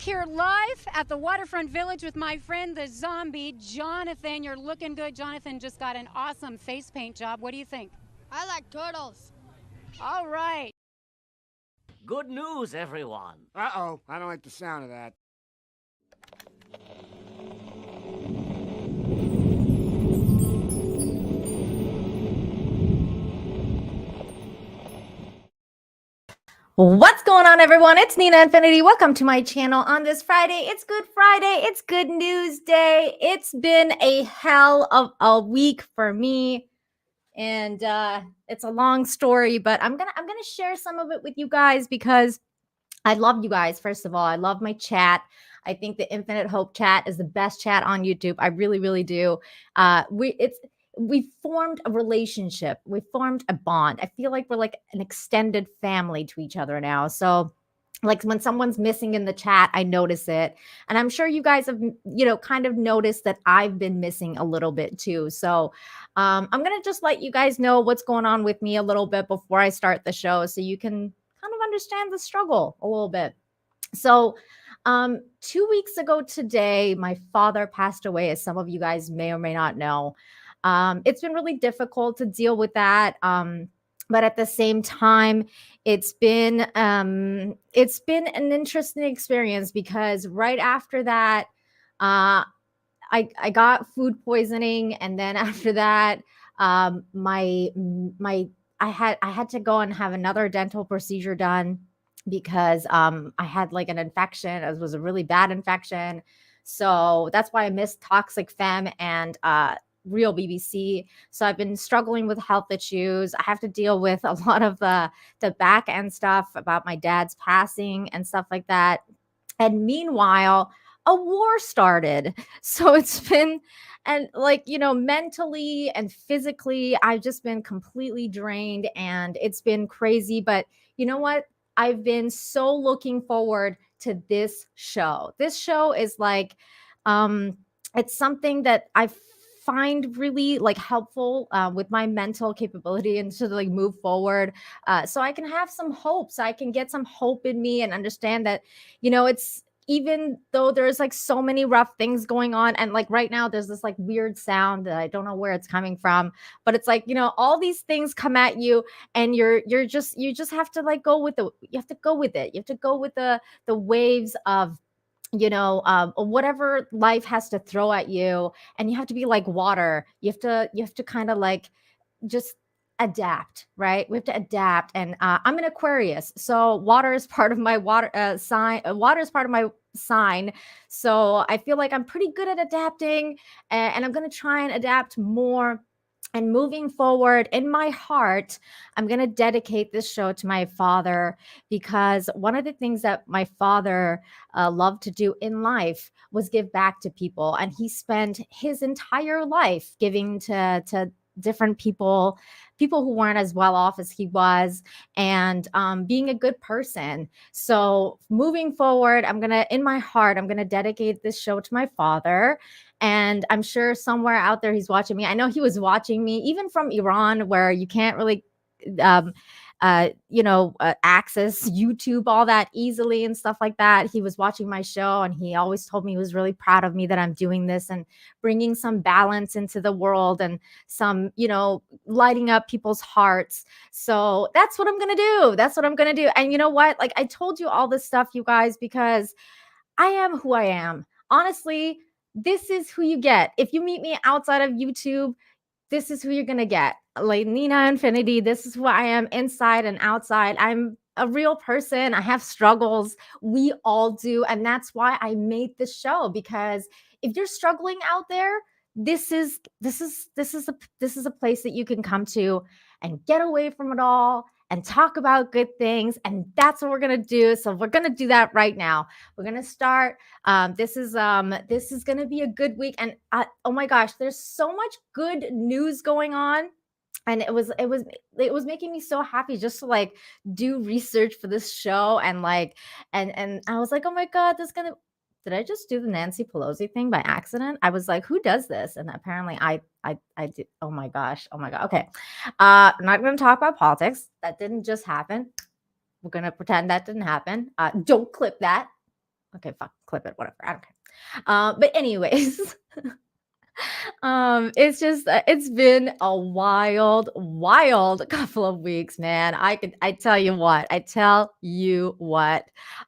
back here live at the Waterfront Village with my friend, the zombie, Jonathan. You're looking good. Jonathan just got an awesome face paint job. What do you think? I like turtles. All right. Good news, everyone. Uh-oh, I don't like the sound of that. What's going on, everyone? It's Nina Infinity. Welcome to my channel on this Friday. It's Good Friday. It's Good News Day. It's been a hell of a week for me, and it's a long story, but I'm gonna share some of it with you guys because I love you guys. First of all, I love my chat. I think the Infinite Hope chat is the best chat on YouTube. I really, really do. We formed a relationship. We formed a bond. I feel like we're like an extended family to each other now. So like when someone's missing in the chat, I notice it. And I'm sure you guys have, kind of noticed that I've been missing a little bit too. So I'm going to just let you guys know what's going on with me a little bit before I start the show so you can kind of understand the struggle a little bit. So 2 weeks ago today, my father passed away, as some of you guys may or may not know. It's been really difficult to deal with that. But at the same time, it's been an interesting experience because right after that, I got food poisoning, and then after that, I had to go and have another dental procedure done because I had like an infection. It was a really bad infection. So that's why I missed Toxic Femme and Real BBC. So I've been struggling with health issues. I have to deal with a lot of the back end stuff about my dad's passing and stuff like that. And meanwhile, a war started. So it's been, and like, mentally and physically, I've just been completely drained and it's been crazy. But you know what? I've been so looking forward to this show. This show is like, it's something that I find really like helpful with my mental capability and to like move forward, so I can have some hope, so I can get some hope in me and understand that, it's, even though there's like so many rough things going on, and like right now there's this like weird sound that I don't know where it's coming from, but it's like, all these things come at you and you just have to like go with it. You have to go with it. You have to go with the waves of, whatever life has to throw at you, and you have to be like water. You have to kind of like just adapt, right? We have to adapt. And I'm an Aquarius, so water is part of my water sign. Water is part of my sign, so I feel like I'm pretty good at adapting, and I'm going to try and adapt more. And moving forward, in my heart, I'm going to dedicate this show to my father, because one of the things that my father loved to do in life was give back to people. And he spent his entire life giving to different people who weren't as well off as he was, and being a good person. So moving forward, in my heart, I'm going to dedicate this show to my father. And I'm sure somewhere out there he's watching me. I know he was watching me even from Iran, where you can't really access YouTube all that easily and stuff like that. He was watching my show, and he always told me he was really proud of me that I'm doing this and bringing some balance into the world and some, lighting up people's hearts. So that's what I'm going to do. That's what I'm going to do. And you know what? Like, I told you all this stuff, you guys, because I am who I am. Honestly, this is who you get. If you meet me outside of YouTube, this is who you're going to get. Like Nina Infinity, this is who I am inside and outside. I'm a real person. I have struggles. We all do. And that's why I made this show, because if you're struggling out there, this is a place that you can come to and get away from it all and talk about good things. And that's what we're going to do. So we're going to do that right now. We're going to start. This is going to be a good week. And oh my gosh, there's so much good news going on. And it was making me so happy just to like do research for this show, and like, and I was like, oh my God, did I just do the Nancy Pelosi thing by accident? I was like, who does this? And apparently I did. Oh my gosh. Oh my God. Okay. I'm not going to talk about politics. That didn't just happen. We're going to pretend that didn't happen. Don't clip that. Okay, fuck, clip it, whatever. I don't care. But anyways, it's been a wild couple of weeks, man. I tell you what.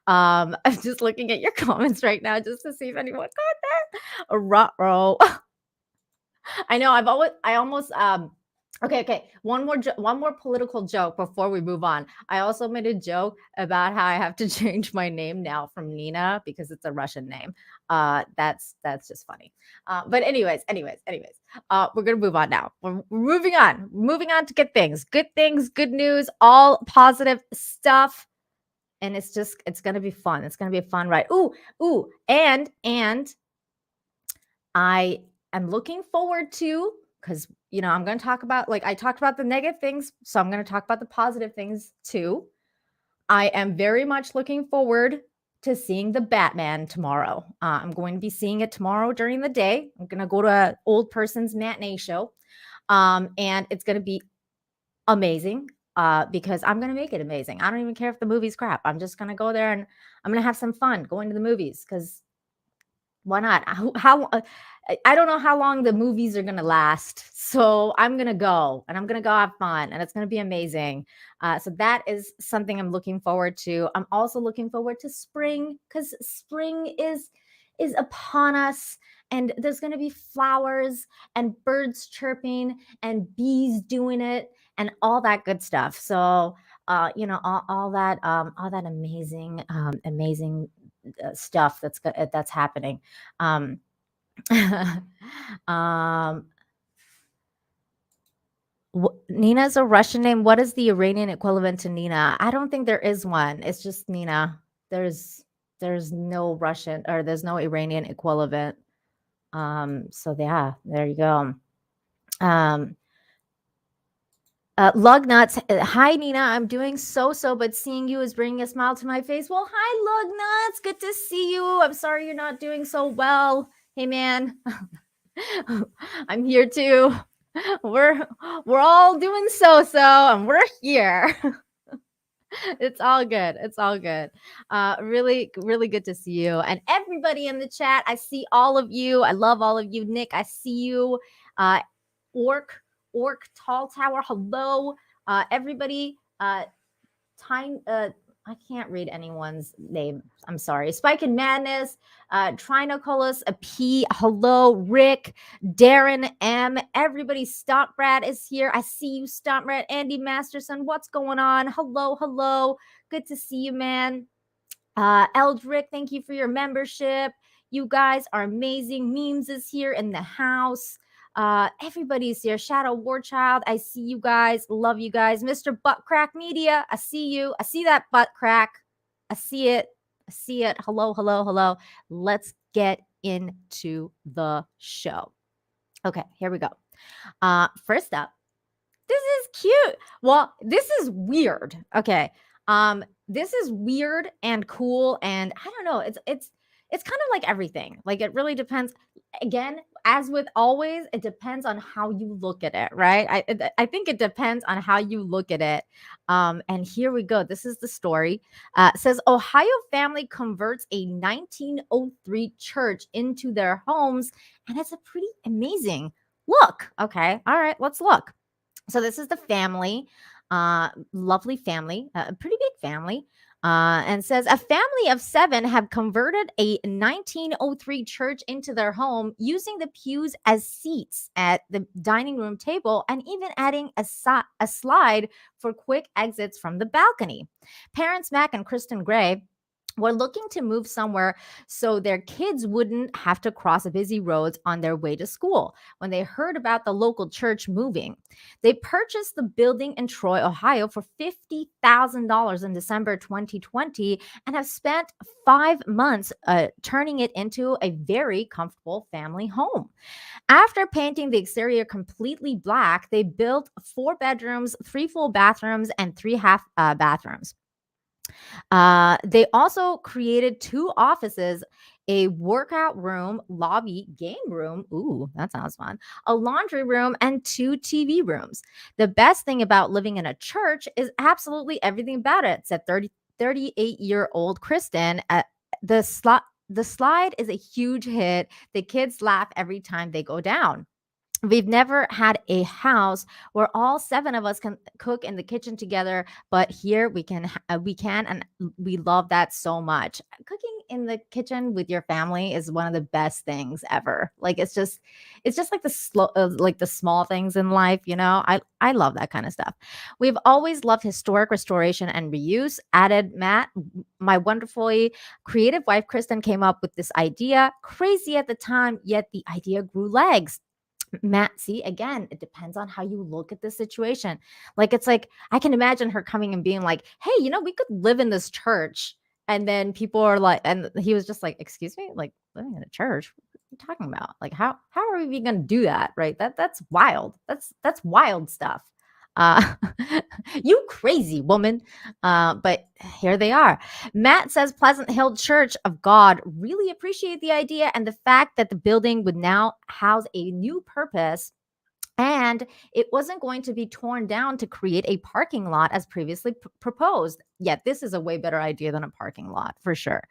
I'm just looking at your comments right now just to see if anyone got that. A ruh-roh. I know I almost okay. One more political joke before we move on. I also made a joke about how I have to change my name now from Nina because it's a Russian name. That's just funny. But anyways, we're gonna move on now. We're moving on to good things, good news, all positive stuff. And it's gonna be fun. It's gonna be a fun ride. Ooh, and I am looking forward to, because I'm going to talk about, like, I talked about the negative things, so I'm going to talk about the positive things too. I am very much looking forward to seeing the Batman tomorrow. I'm going to be seeing it tomorrow during the day. I'm going to go to an old person's matinee show, and it's going to be amazing because I'm going to make it amazing. I don't even care if the movie's crap. I'm just going to go there and I'm going to have some fun going to the movies because why not? I don't know how long the movies are gonna last, so I'm gonna go and I'm gonna go have fun, and it's gonna be amazing. So that is something I'm looking forward to. I'm also looking forward to spring because spring is upon us, and there's gonna be flowers and birds chirping and bees doing it and all that good stuff. So all that amazing stuff that's happening. um Nina's a Russian name. What is the Iranian equivalent to Nina? I don't think there is one. It's just Nina. There's no Russian, or there's no Iranian equivalent. So yeah, there you go. Lug nuts. Hi, Nina. I'm doing so, but seeing you is bringing a smile to my face. Well, hi, Lug nuts. Good to see you. I'm sorry you're not doing so well. Hey, man. I'm here too. We're all doing so, and we're here. It's all good. Really, really good to see you. And everybody in the chat, I see all of you. I love all of you. Nick, I see you. Orc Tall Tower, hello. Everybody, time I can't read anyone's name. I'm sorry. Spike and Madness, Trinoculus, a P, hello, Rick, Darren M, everybody, Stomp Brad is here. I see you, Stomp Brad. Andy Masterson, what's going on? Hello. Good to see you, man. Eldrick, thank you for your membership. You guys are amazing. Memes is here in the house. Everybody's here. Shadow Warchild, I see you guys. Love you guys. Mr. Butt Crack Media, I see you. I see that butt crack. I see it. Hello. Let's get into the show. Okay, here we go. First up, this is cute. Well, this is weird. Okay. This is weird and cool, and I don't know. It's kind of like everything. Like, it really depends. Again, as with always, it depends on how you look at it, right? I think it depends on how you look at it. And here we go. This is the story. It says Ohio family converts a 1903 church into their homes, and it's a pretty amazing look. Okay, all right, let's look. So this is the family, lovely family, a pretty big family. And says a family of 7 have converted a 1903 church into their home, using the pews as seats at the dining room table and even adding a slide for quick exits from the balcony. Parents Mac and Kristen Gray were looking to move somewhere so their kids wouldn't have to cross busy roads on their way to school when they heard about the local church moving. They purchased the building in Troy, Ohio for $50,000 in December 2020 and have spent 5 months turning it into a very comfortable family home. After painting the exterior completely black, they built 4 bedrooms, 3 full bathrooms, and 3 half bathrooms. They also created 2 offices, a workout room, lobby, game room. Ooh, that sounds fun. A laundry room and 2 TV rooms. The best thing about living in a church is absolutely everything about it, said 38-year-old Kristen. the slide is a huge hit. The kids laugh every time they go down. We've never had a house where all 7 of us can cook in the kitchen together, but here we can, and we love that so much. Cooking in the kitchen with your family is one of the best things ever. Like it's just like like the small things in life, you know. I love that kind of stuff. We've always loved historic restoration and reuse. Added Matt, my wonderfully creative wife Kristen came up with this idea. Crazy at the time, yet the idea grew legs. Matt, see, again, it depends on how you look at the situation. Like, it's like, I can imagine her coming and being like, hey, you know, we could live in this church. And then people are like, and he was just like, excuse me, like living in a church? What are you talking about? Like, how are we going to do that? Right. That's wild. That's wild stuff. Uh, you crazy woman. But here they are. Matt says Pleasant Hill Church of God really appreciate the idea and the fact that the building would now house a new purpose, and it wasn't going to be torn down to create a parking lot as previously proposed. Yet this is a way better idea than a parking lot for sure.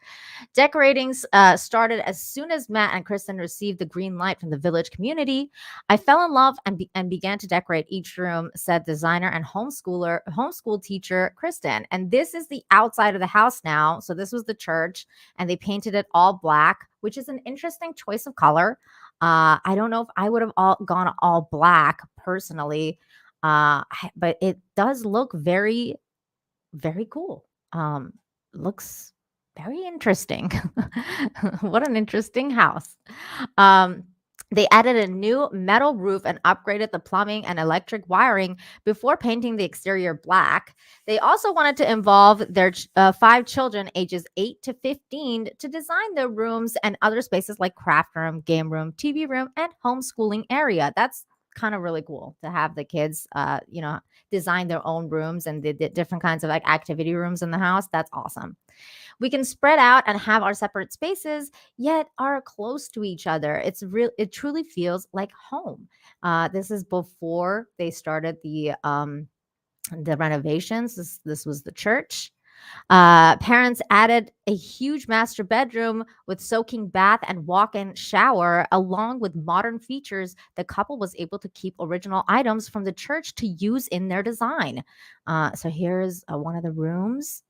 Decorating started as soon as Matt and Kristen received the green light from the village community. I fell in love and began to decorate each room, said designer and homeschool teacher Kristen. And this is the outside of the house now. So this was the church, and they painted it all black, which is an interesting choice of color. I don't know if I would have gone all black personally, but it does look very, very cool. Looks very interesting. What an interesting house. They added a new metal roof and upgraded the plumbing and electric wiring before painting the exterior black. They also wanted to involve their 5 children, ages 8 to 15, to design their rooms and other spaces like craft room, game room, TV room, and homeschooling area. That's kind of really cool to have the kids, design their own rooms and the different kinds of like activity rooms in the house. That's awesome. We can spread out and have our separate spaces, yet are close to each other. It truly feels like home. This is before they started the renovations. This was the church. Parents added a huge master bedroom with soaking bath and walk-in shower, along with modern features. The couple was able to keep original items from the church to use in their design. So here's one of the rooms.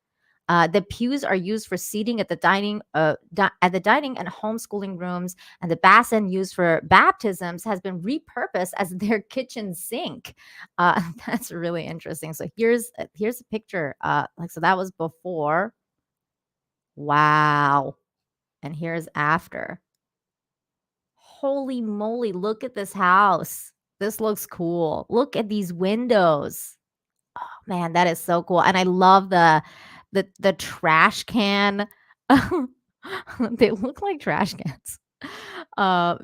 The pews are used for seating at the dining and homeschooling rooms, and the basin used for baptisms has been repurposed as their kitchen sink. That's really interesting. So here's a picture. So that was before. Wow, and here's after. Holy moly! Look at this house. This looks cool. Look at these windows. Oh man, that is so cool. And I love the trash can. They look like trash cans.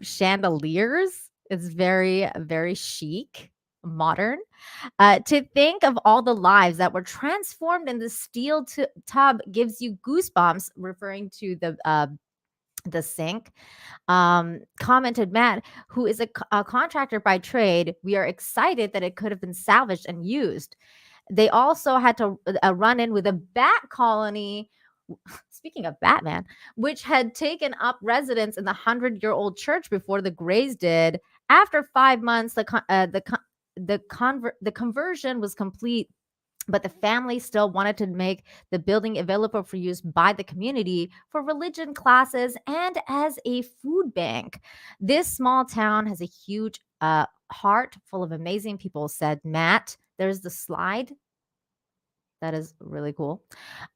Chandeliers. It's very, very chic, modern. To think of all the lives that were transformed in the steel tub gives you goosebumps, referring to the sink. Commented Matt, who is a contractor by trade. We are excited that it could have been salvaged and used. They also had to run in with a bat colony. Speaking of Batman, which had taken up residence in the 100-year-old church before the Greys did. After 5 months, the conversion was complete, but the family still wanted to make the building available for use by the community for religion classes and as a food bank. This small town has a huge heart full of amazing people, said Matt. There's the slide. That is really cool.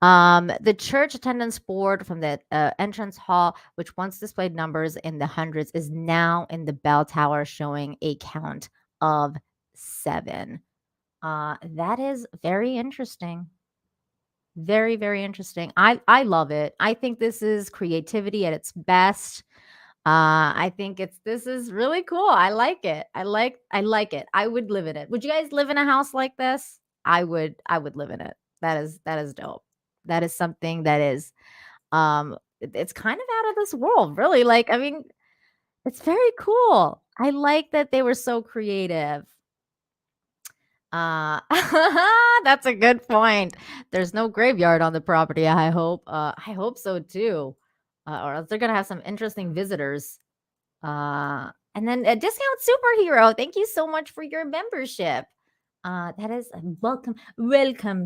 The church attendance board from the entrance hall, which once displayed numbers in the hundreds, is now in the bell tower showing a count of 7. That is very interesting. Very, very interesting. I love it. I think this is creativity at its best. I think this is really cool. I like it. I like it. I would live in it. Would you guys live in a house like this? I would live in it. That is dope. That is something that is it's kind of out of this world, really. Like, I mean, it's very cool. I like that they were so creative. That's a good point. There's no graveyard on the property, I hope. I hope so too. or else they're gonna have some interesting visitors. And then a discount superhero. Thank you so much for your membership. That is welcome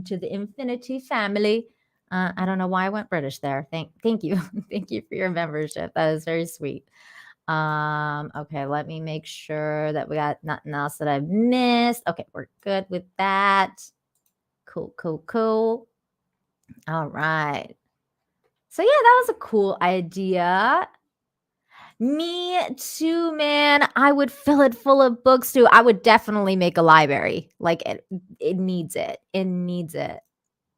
to the Infinity family. I don't know why I went British there. Thank you. Thank you for your membership. That is very sweet. Okay, let me make sure that we got nothing else that I've missed. Okay, we're good with that. Cool. All right. So yeah, that was a cool idea. Me too, man. I would fill it full of books too. I would definitely make a library. Like it needs it. It needs it.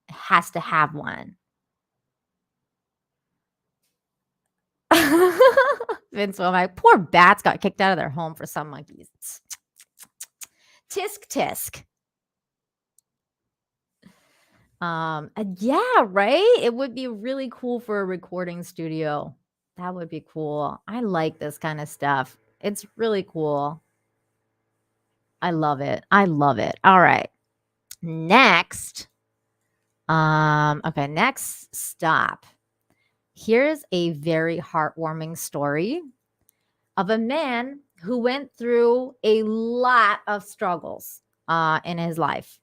It has to have one. Vince Womack, poor bats got kicked out of their home for some monkeys. Tisk. Yeah, right? It would be really cool for a recording studio. That would be cool. I like this kind of stuff. It's really cool. I love it. All right. Next. Okay, next stop. Here's a very heartwarming story of a man who went through a lot of struggles in his life.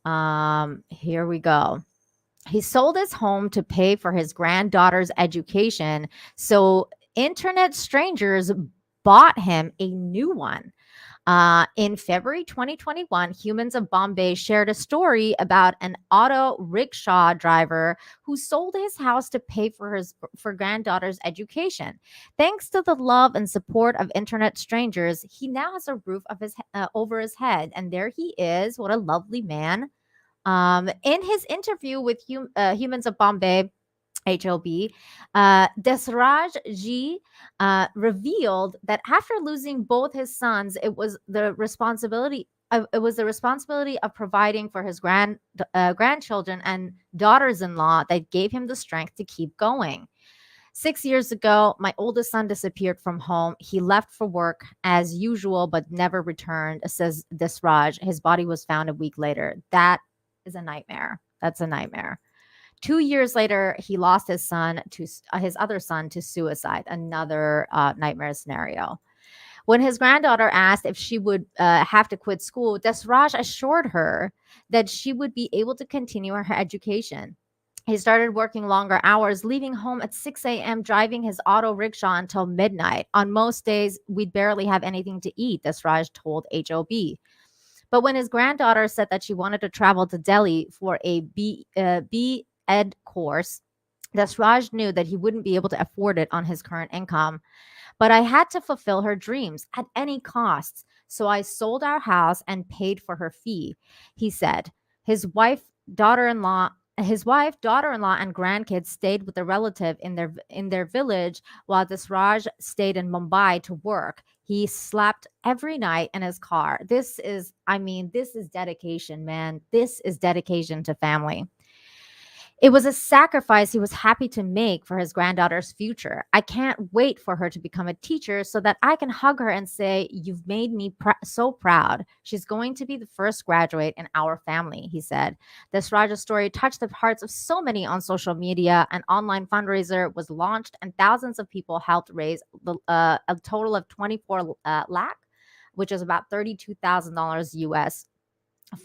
Here we go. He sold his home to pay for his granddaughter's education, so internet strangers bought him a new one. In February 2021, Humans of Bombay shared a story about an auto rickshaw driver who sold his house to pay for granddaughter's education. Thanks to the love and support of internet strangers, he now has a roof of over his head, and there he is. What a lovely man. In his interview with Humans of Bombay, HOB, Desraj Ji revealed that after losing both his sons, it was the responsibility of providing for his grandchildren and daughters-in-law that gave him the strength to keep going. 6 years ago, my oldest son disappeared from home. He left for work as usual, but never returned, says Desraj. His body was found a week later. That is a nightmare. That's a nightmare. 2 years later, he lost his other son to suicide. Another nightmare scenario. When his granddaughter asked if she would have to quit school, Desraj assured her that she would be able to continue her education. He started working longer hours, leaving home at 6 a.m., driving his auto rickshaw until midnight. On most days, we'd barely have anything to eat, Desraj told HOB. But when his granddaughter said that she wanted to travel to Delhi for a B.Ed course, Desraj knew that he wouldn't be able to afford it on his current income. But I had to fulfill her dreams at any cost. So I sold our house and paid for her fee, he said. His wife, daughter-in-law, and grandkids stayed with a relative in their village, while Desraj stayed in Mumbai to work. He slept every night in his car. This is dedication, man. This is dedication to family. It was a sacrifice he was happy to make for his granddaughter's future. I can't wait for her to become a teacher so that I can hug her and say, "You've made me so proud." She's going to be the first graduate in our family, he said. This Raja story touched the hearts of so many on social media. An online fundraiser was launched, and thousands of people helped raise a total of 24 lakh, which is about $32,000 US.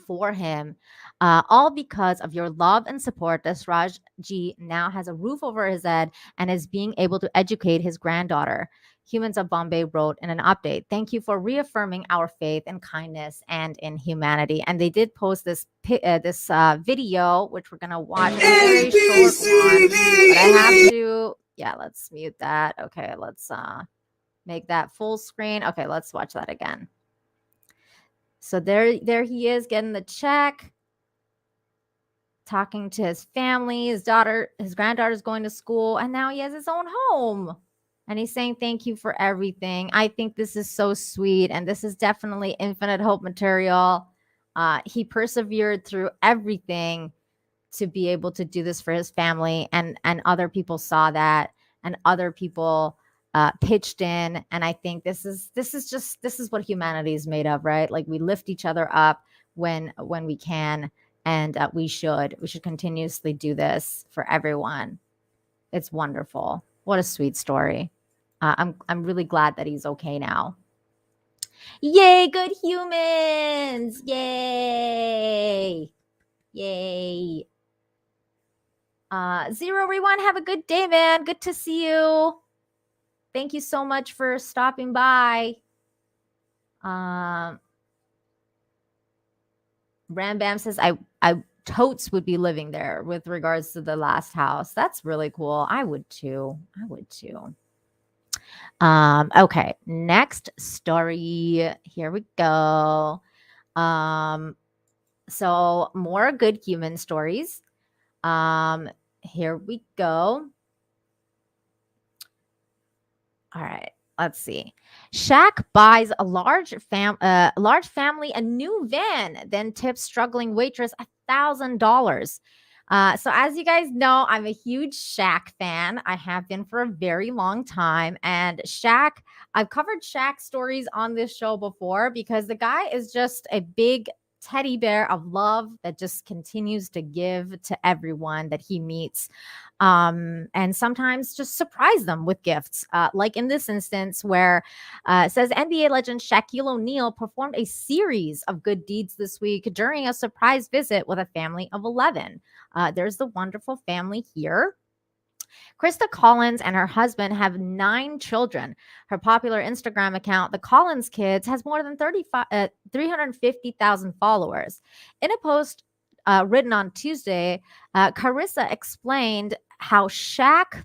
For him, all because of your love and support. Desraj Ji now has a roof over his head and is being able to educate his granddaughter. Humans of Bombay wrote in an update, "Thank you for reaffirming our faith in kindness and in humanity." And they did post this video, which we're gonna watch. A very short one, but I have to. Yeah, let's mute that. Okay, let's make that full screen. Okay, let's watch that again. So there he is getting the check, talking to his family, his granddaughter's going to school, and now he has his own home. And he's saying thank you for everything. I think this is so sweet, and this is definitely infinite hope material. He persevered through everything to be able to do this for his family, and other people saw that, and other people pitched in. And I think this is what humanity is made of, right? Like, we lift each other up when we can, and we should continuously do this for everyone. It's wonderful. What a sweet story. I'm really glad that he's okay now. Yay, good humans! Yay! Yay! Zero Rewind, have a good day, man. Good to see you. Thank you so much for stopping by. Ram Bam says I totes would be living there with regards to the last house. That's really cool. I would too. Okay, next story. Here we go. So more good human stories. Here we go. All right, let's see. Shaq buys a large family a new van, then tips struggling waitress $1,000. So as you guys know, I'm a huge Shaq fan. I have been for a very long time. And Shaq, I've covered Shaq stories on this show before because the guy is just a big teddy bear of love that just continues to give to everyone that he meets. And sometimes just surprise them with gifts. Like in this instance, where it says NBA legend Shaquille O'Neal performed a series of good deeds this week during a surprise visit with a family of 11. There's the wonderful family here. Krista Collins and her husband have 9 children. Her popular Instagram account, The Collins Kids, has more than 350,000 followers. In a post written on Tuesday, Carissa explained how Shaq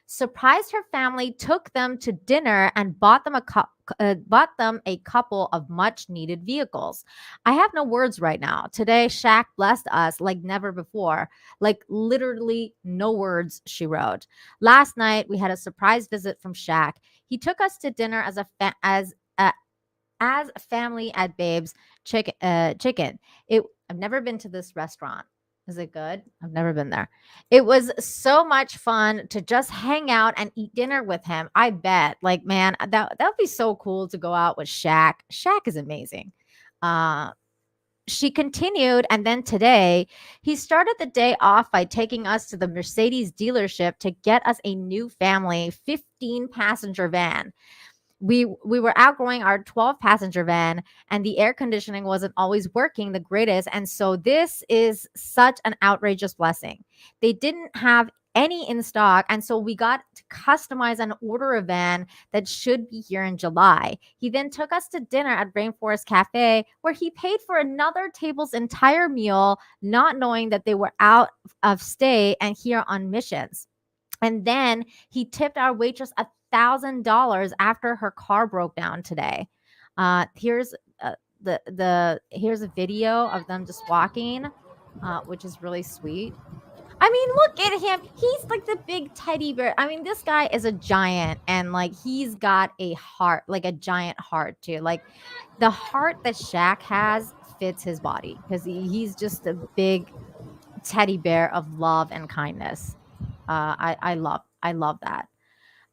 surprised her family, took them to dinner, and bought them a couple of much needed vehicles. I have no words right now. Today, Shaq blessed us like never before. Like literally no words, she wrote. Last night, we had a surprise visit from Shaq. He took us to dinner as a family at Babe's Chicken. I've never been to this restaurant. Is it good? I've never been there. It was so much fun to just hang out and eat dinner with him. I bet. Like, man, that would be so cool to go out with Shaq. Shaq is amazing. She continued, and then today, he started the day off by taking us to the Mercedes dealership to get us a new family 15-passenger van. We were outgrowing our 12-passenger van, and the air conditioning wasn't always working the greatest, and so this is such an outrageous blessing. They didn't have any in stock, and so we got to customize and order a van that should be here in July. He then took us to dinner at Rainforest Cafe, where he paid for another table's entire meal, not knowing that they were out of state and here on missions. And then he tipped our waitress $1,000 after her car broke down today. Here's here's a video of them just walking, which is really sweet. I mean, look at him. He's like the big teddy bear. I mean, this guy is a giant, and like he's got a heart, like a giant heart too. Like the heart that Shaq has fits his body because he's just a big teddy bear of love and kindness. I love that.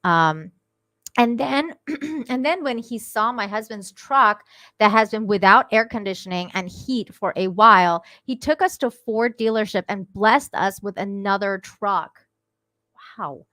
And then and then when he saw my husband's truck that has been without air conditioning and heat for a while, he took us to Ford dealership and blessed us with another truck. Wow.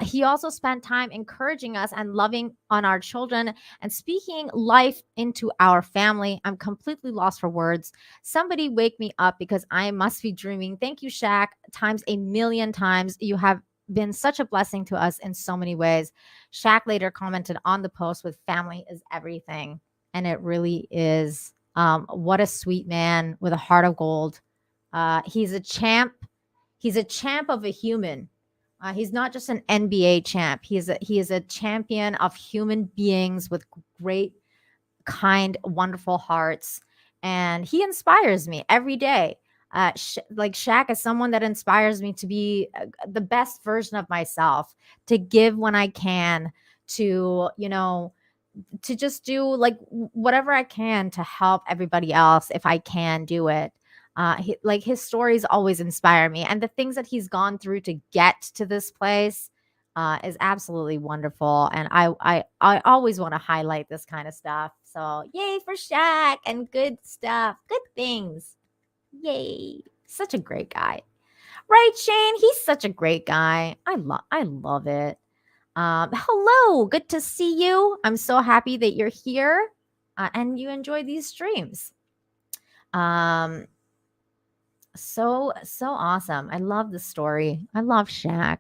He also spent time encouraging us and loving on our children and speaking life into our family. I'm completely lost for words. Somebody wake me up because I must be dreaming. Thank you, Shaq, times a million times. You have been such a blessing to us in so many ways. Shaq later commented on the post with family is everything. And it really is. What a sweet man with a heart of gold. He's a champ. He's a champ of a human. He's not just an NBA champ. He is a champion of human beings with great, kind, wonderful hearts. And he inspires me every day. Like Shaq is someone that inspires me to be the best version of myself, to give when I can, to, to just do like whatever I can to help everybody else if I can do it. His stories always inspire me, and the things that he's gone through to get to this place is absolutely wonderful. And I always want to highlight this kind of stuff. So yay for Shaq and good stuff, good things. Yay. Such a great guy. Right, Shane? He's such a great guy. I love it. Hello, good to see you. I'm so happy that you're here and you enjoy these streams. Um, so awesome. I love the story. I love Shaq.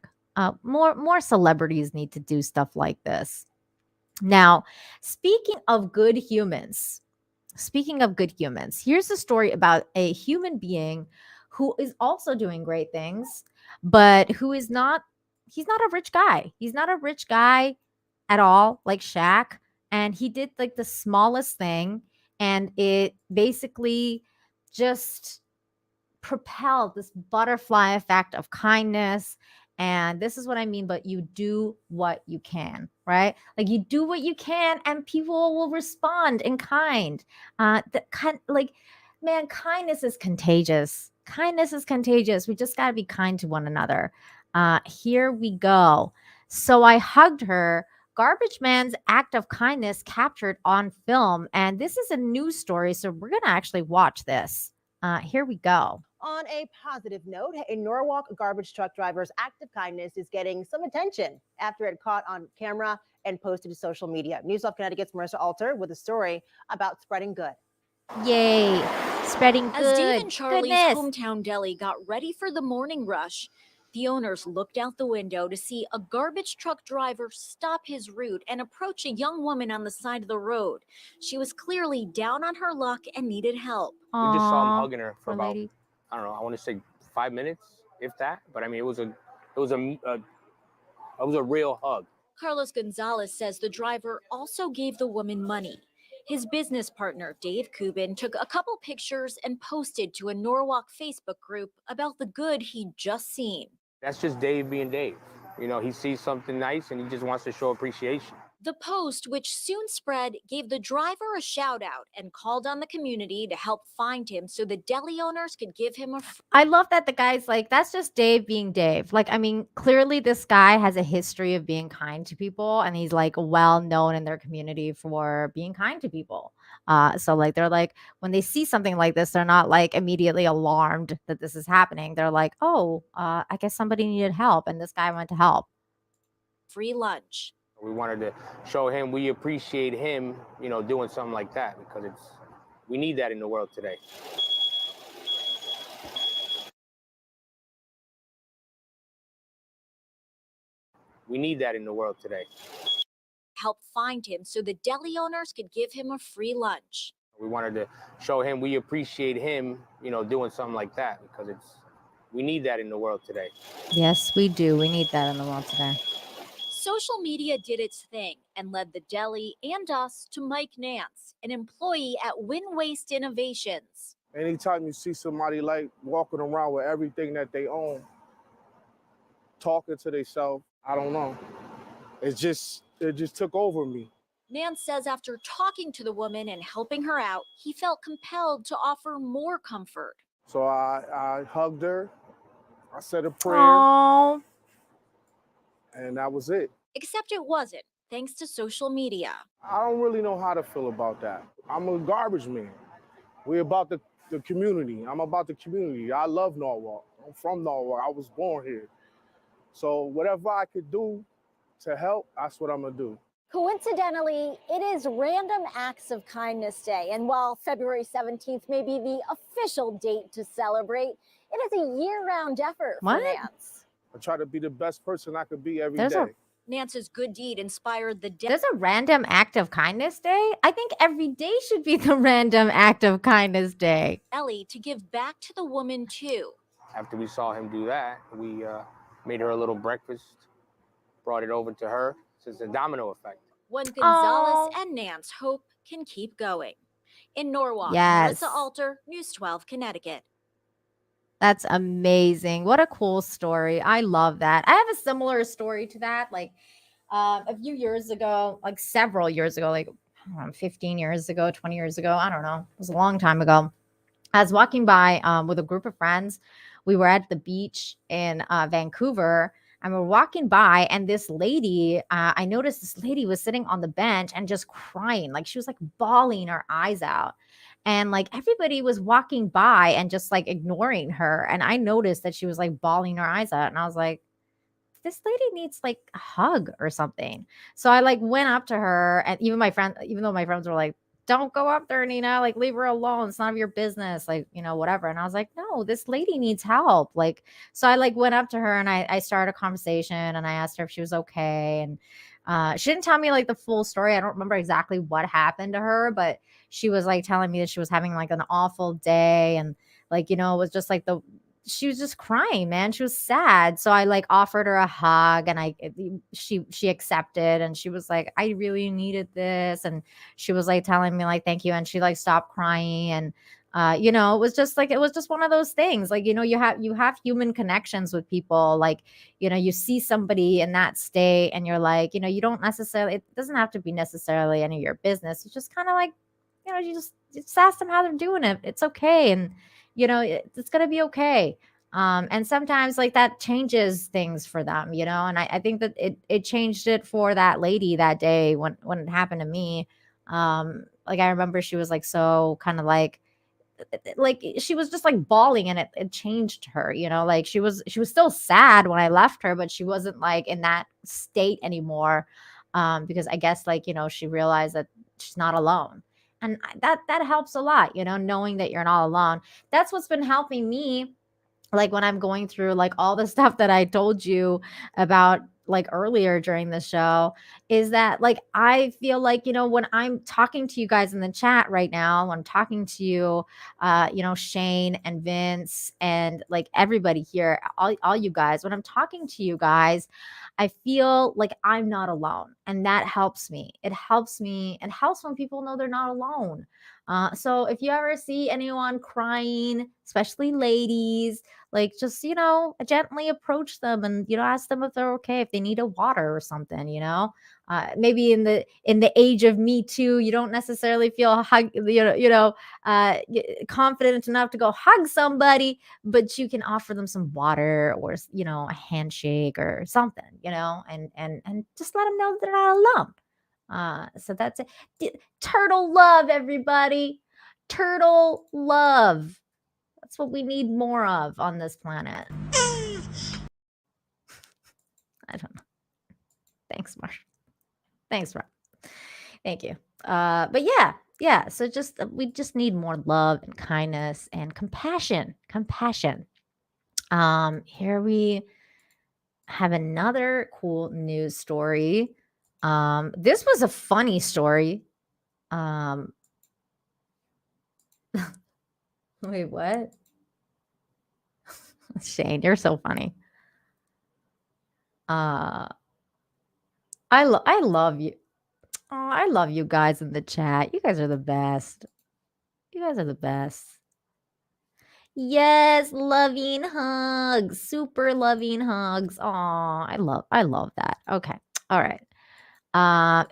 More celebrities need to do stuff like this. Now, speaking of good humans, here's a story about a human being who is also doing great things, but he's not a rich guy. He's not a rich guy at all, like Shaq. And he did like the smallest thing, and it basically just propelled this butterfly effect of kindness. And this is what I mean, but you do what you can, right? Like you do what you can and people will respond in kind. Man, kindness is contagious. Kindness is contagious. We just got to be kind to one another. Here we go. So I hugged her. Garbage Man's act of kindness captured on film. And this is a news story. So we're going to actually watch this. Here we go. On a positive note, a Norwalk garbage truck driver's act of kindness is getting some attention after it caught on camera and posted to social media. News 12 Connecticut's Marissa Alter with a story about spreading good. Yay, spreading good. As Dave and Charlie's goodness. hometown deli got ready for the morning rush, the owners looked out the window to see a garbage truck driver stop his route and approach a young woman on the side of the road. She was clearly down on her luck and needed help. We just saw him Aw, hugging her for poor about, lady. I don't know, I want to say 5 minutes, if that. But I mean, it was a real hug. Carlos Gonzalez says the driver also gave the woman money. His business partner, Dave Kubin, took a couple pictures and posted to a Norwalk Facebook group about the good he'd just seen. That's just Dave being Dave. You know, he sees something nice and he just wants to show appreciation. The post, which soon spread, gave the driver a shout out and called on the community to help find him so the deli owners could give him a I love that the guy's like, that's just Dave being Dave. Like, I mean, clearly this guy has a history of being kind to people, and he's like well known in their community for being kind to people. So like they're like, when they see something like this, they're not like immediately alarmed that this is happening. They're like, oh, I guess somebody needed help, and this guy went to help. free lunch. We wanted to show him we appreciate him, you know, doing something like that, because we need that in the world today. We need that in the world today. Help find him so the deli owners could give him a free lunch. We wanted to show him we appreciate him, you know, doing something like that, because we need that in the world today. Yes, we do. We need that in the world today. Social media did its thing and led the deli and us to Mike Nance, an employee at Win Waste Innovations. Anytime you see somebody like walking around with everything that they own, talking to themselves, I don't know. It just took over me. Nance says after talking to the woman and helping her out, he felt compelled to offer more comfort. So I hugged her, I said a prayer, Oh, and that was it. Except it wasn't, thanks to social media. I don't really know how to feel about that. I'm a garbage man. We're about the community. I'm about the community. I love Norwalk. I'm from Norwalk. I was born here. So whatever I could do to help, that's what I'm going to do. Coincidentally, it is Random Acts of Kindness Day. And while February 17th may be the official date to celebrate, it is a year-round effort What? for Nance. I try to be the best person I could be every There's day. a- Nance's good deed inspired the there's a random act of kindness day. I think every day should be the random act of kindness day. deli to give back to the woman too. After we saw him do that, we made her a little breakfast, brought it over to her. So it's a domino effect. One Gonzalez Oh. and Nance hope can keep going. In Norwalk, Yes. Marissa Alter, News 12, Connecticut. That's amazing. What a cool story. I love that. I have a similar story to that. Like a few years ago, like several years ago, like I don't know, 15 years ago, 20 years ago. I don't know. It was a long time ago. I was walking by with a group of friends. We were at the beach in Vancouver, and we're walking by, and this lady, I noticed this lady was sitting on the bench and just crying. Like she was like bawling her eyes out. And like everybody was walking by and just like ignoring her. And I noticed that she was like bawling her eyes out. And I was like, this lady needs like a hug or something. So I like went up to her, and even though my friends were like, don't go up there, Nina, like leave her alone. It's none of your business. Like, whatever. And I was like, no, this lady needs help. Like, so I like went up to her and I started a conversation and I asked her if she was okay. And she didn't tell me like the full story. I don't remember exactly what happened to her, but she was like telling me that she was having like an awful day. And like, it was just like she was just crying, man. She was sad. So I like offered her a hug and she accepted, and she was like, I really needed this. And she was like telling me like, thank you. And she like stopped crying. And it was just one of those things. Like, you have human connections with people. Like, you see somebody in that state and you're like, you don't necessarily, it doesn't have to be necessarily any of your business. It's just kind of like, you just ask them how they're doing it. It's okay. And it's going to be okay. And sometimes like that changes things for them, and I think that it changed it for that lady that day when it happened to me. Like I remember she was like, so kind of like she was just like bawling, and it changed her, like she was still sad when I left her, but she wasn't like in that state anymore. Because I guess like, she realized that she's not alone. And that helps a lot, knowing that you're not alone. That's what's been helping me, like when I'm going through like all the stuff that I told you about like earlier during the show, is that like I feel like, when I'm talking to you guys in the chat right now, when I'm talking to you, Shane and Vince and like everybody here, all you guys, when I'm talking to you guys, I feel like I'm not alone. And that helps me. It helps me. It helps when people know they're not alone. So if you ever see anyone crying, especially ladies, like just, gently approach them and, ask them if they're okay, if they need a water or something, maybe in the age of Me Too, you don't necessarily feel confident enough to go hug somebody, but you can offer them some water or, a handshake or something, and just let them know they're not alone. So that's it. Turtle love, everybody. Turtle love. That's what we need more of on this planet. I don't know. Thanks, Marsh. Thanks, Rob. Thank you. But yeah. So we just need more love and kindness and compassion. Here we have another cool news story. This was a funny story. Wait, what? Shane, you're so funny. I love you. Oh, I love you guys in the chat. You guys are the best. Yes, loving hugs. Super loving hugs. Oh, I love that. Okay. All right.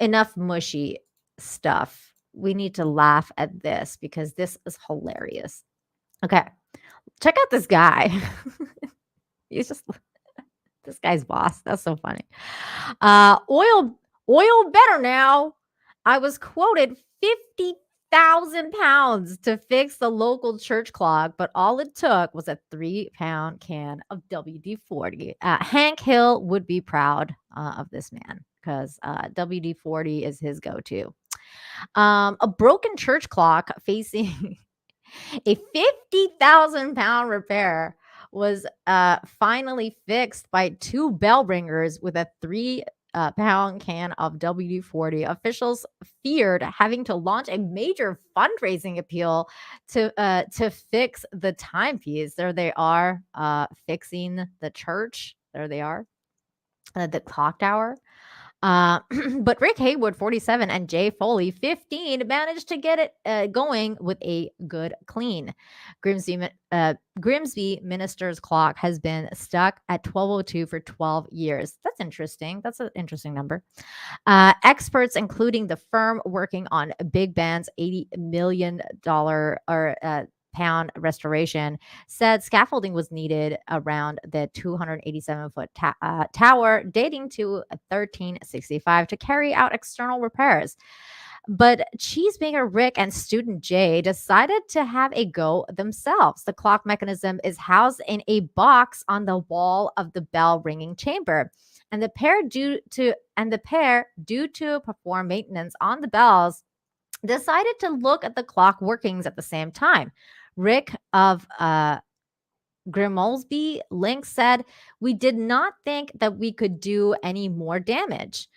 Enough mushy stuff. We need to laugh at this because this is hilarious. Okay. Check out this guy. He's just this guy's boss. That's so funny. Oil better now. I was quoted 50,000 pounds to fix the local church clock, but all it took was a 3-pound can of WD-40. Hank Hill would be proud of this man because WD-40 is his go-to. A broken church clock facing a 50,000 pound repair was finally fixed by 2 bell ringers with a 3-pound can of WD-40. Officials feared having to launch a major fundraising appeal to fix the timepiece. There they are, fixing the church. There they are, the clock tower. But Rick Haywood, 47, and Jay Foley, 15, managed to get it going with a good clean. Grimsby Minister's clock has been stuck at 1202 for 12 years. That's interesting. That's an interesting number. Experts, including the firm working on Big Ben's $80 million pound restoration, said scaffolding was needed around the 287-foot tower dating to 1365 to carry out external repairs. But cheesemaker Rick and student Jay decided to have a go themselves. The clock mechanism is housed in a box on the wall of the bell ringing chamber. And the pair, due to perform maintenance on the bells, decided to look at the clock workings at the same time. Rick of Grimolsby Link said, "We did not think that we could do any more damage.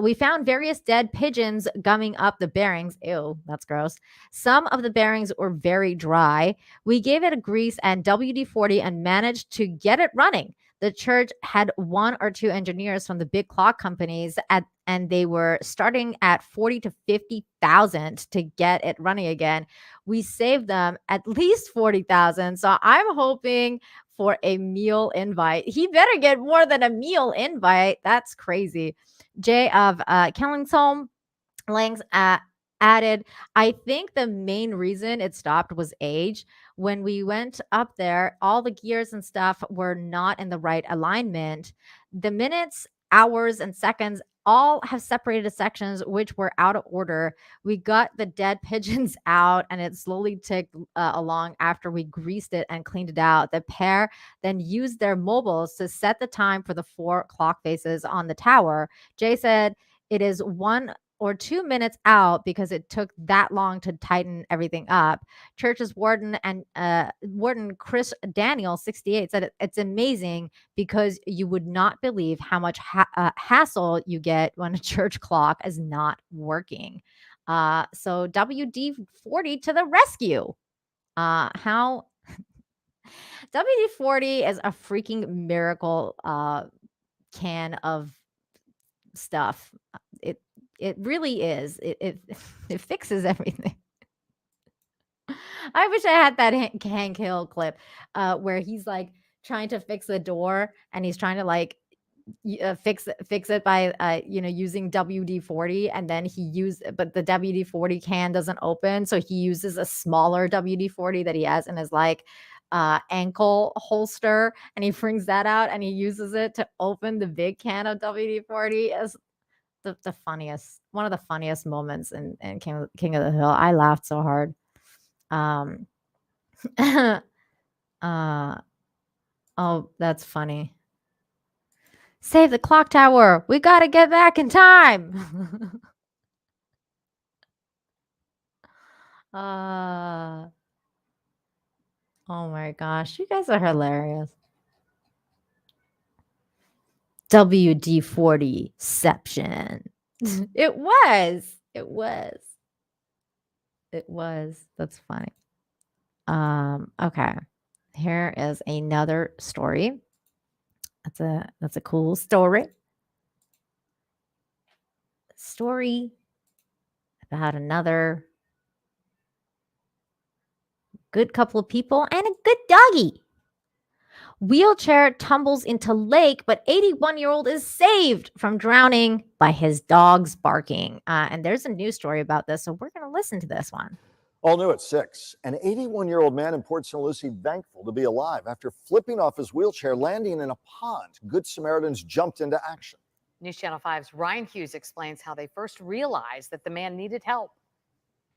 We found various dead pigeons gumming up the bearings." Ew, that's gross. "Some of the bearings were very dry. We gave it a grease and WD-40 and managed to get it running. The church had 1 or 2 engineers from the big clock companies and they were starting at 40 to 50,000 to get it running again. We saved them at least 40,000. So I'm hoping for a meal invite." He better get more than a meal invite. That's crazy. Jay of Kellingsholm Langs added, "I think the main reason it stopped was age. When we went up there, all the gears and stuff were not in the right alignment. The minutes, hours, and seconds all have separated sections which were out of order. We got the dead pigeons out and it slowly ticked along after we greased it and cleaned it out. The pair then used their mobiles to set the time for the 4 clock faces on the tower. Jay said it is 1 or 2 minutes out because it took that long to tighten everything up. Church's warden Chris Daniel, 68, said it's amazing because you would not believe how much hassle you get when a church clock is not working. So WD-40 to the rescue. How WD-40 is a freaking miracle can of stuff. It really is. It fixes everything. I wish I had that Hank Hill clip where he's like trying to fix the door and he's trying to like fix it by using WD-40, and then but the WD-40 can doesn't open, so he uses a smaller WD-40 that he has in his like ankle holster, and he brings that out and he uses it to open the big can of WD-40. As the funniest, one of the funniest moments in King of the Hill. I laughed so hard. Oh, that's funny. "Save the clock tower. We got to get back in time." Oh my gosh. You guys are hilarious. WD-40ception. It was. That's funny. Okay. Here is another story. That's a cool story. Story about another good couple of people and a good doggy. Wheelchair tumbles into lake, but 81-year-old is saved from drowning by his dog's barking. And there's a news story about this, so we're going to listen to this one. All new at 6. An 81-year-old man in Port St. Lucie thankful to be alive after flipping off his wheelchair, landing in a pond. Good Samaritans jumped into action. News Channel 5's Ryan Hughes explains how they first realized that the man needed help.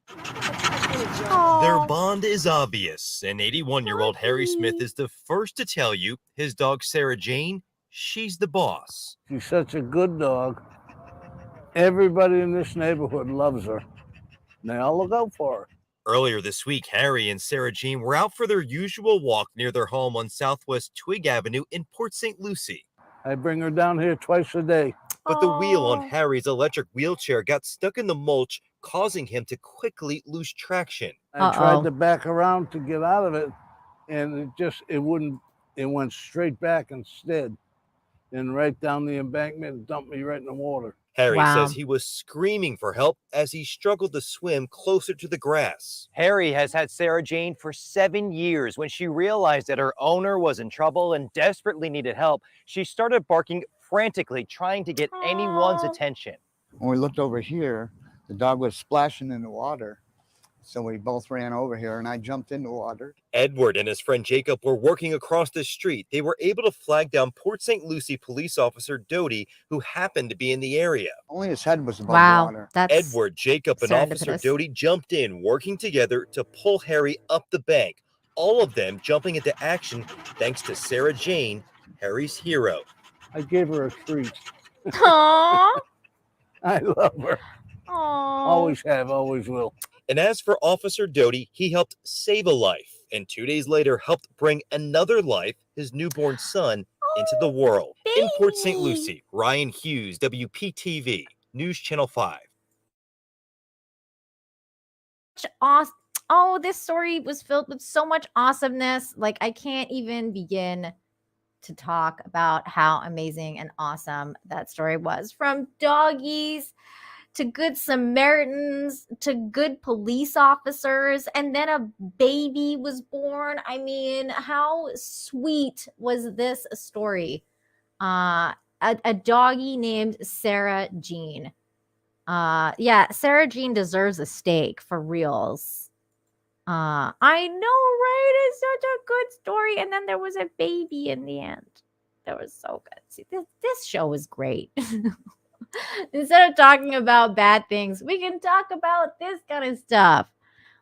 Their bond is obvious, and 81-year-old Harry Smith is the first to tell you his dog Sarah Jane, she's the boss. She's such a good dog. Everybody in this neighborhood loves her. And they all look out for her. Earlier this week, Harry and Sarah Jane were out for their usual walk near their home on Southwest Twig Avenue in Port St. Lucie. I bring her down here twice a day. But the wheel on Harry's electric wheelchair got stuck in the mulch, causing him to quickly lose traction. I tried to back around to get out of it, and it went straight back instead. And right down the embankment and dumped me right in the water. Harry says he was screaming for help as he struggled to swim closer to the grass. Harry has had Sarah Jane for 7 years. When she realized that her owner was in trouble and desperately needed help, she started barking frantically, trying to get anyone's attention. When we looked over here, the dog was splashing in the water. So we both ran over here and I jumped in the water. Edward and his friend Jacob were working across the street. They were able to flag down Port St. Lucie police officer Doty, who happened to be in the area. Only his head was above Wow, water. that's Edward, Jacob, and Officer serendipitous. Doty jumped in, working together to pull Harry up the bank. All of them jumping into action thanks to Sarah Jane, Harry's hero. I gave her a treat. Aww. I love her. Aww. Always have, always will. And as for Officer Doty, he helped save a life, and 2 days later helped bring another life, his newborn son, into the world. In Port St. Lucie, Ryan Hughes, WPTV, News Channel 5. Awesome. Oh, this story was filled with so much awesomeness. Like, I can't even begin to talk about how amazing and awesome that story was. From doggies to good Samaritans to good police officers, and then a baby was born. I mean, how sweet was this story? A doggie named Sarah Jean. Yeah, Sarah Jean deserves a steak for reals. I know, right? It's such a good story. And then there was a baby in the end. That was so good. See, this show is great. Instead of talking about bad things, we can talk about this kind of stuff.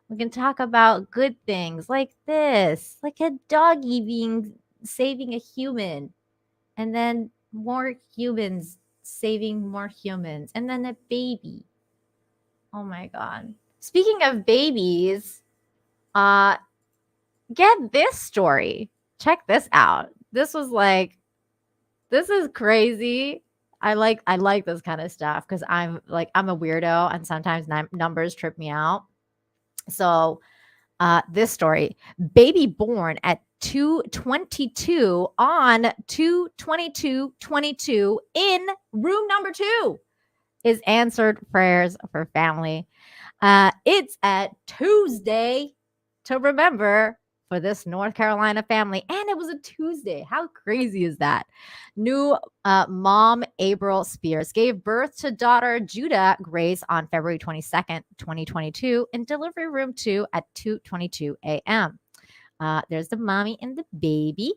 We can talk about good things like this, like a doggy saving a human, and then more humans saving more humans, and then a baby. Oh my God. Speaking of babies, get this story. Check this out. This is crazy. I like this kind of stuff because I'm a weirdo and sometimes numbers trip me out. So this story, baby born at 2:22 on 2/22/22 in room number 2 is answered prayers for family. It's at Tuesday to remember for this North Carolina family. And it was a Tuesday. How crazy is that? New mom April Spears gave birth to daughter Judah Grace on February 22nd, 2022 in delivery room 2 at 2:22 a.m. There's the mommy and the baby.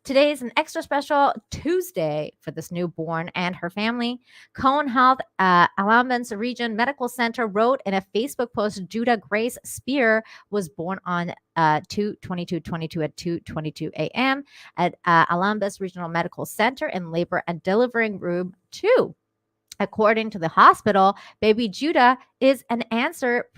Today is an extra special Tuesday for this newborn and her family. Cone Health Alamance Region Medical Center wrote in a Facebook post, Judah Grace Spear was born on 2/22/22 at 2:22 a.m. at Alambus Regional Medical Center in labor and delivering room 2. According to the hospital, baby Judah is an answer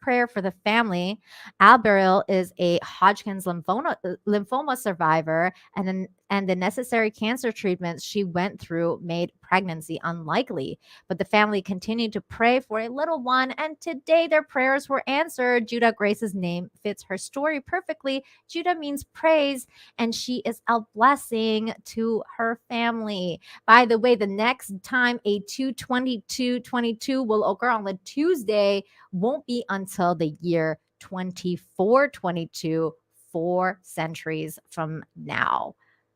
prayer for the family. Al Beryl is a Hodgkin's lymphoma survivor, and the necessary cancer treatments she went through made pregnancy unlikely. But the family continued to pray for a little one, and today their prayers were answered. Judah Grace's name fits her story perfectly. Judah means praise, and she is a blessing to her family. By the way, the next time a 2/22/22 will occur on the Tuesday won't be until the year 2422, 4 centuries from now.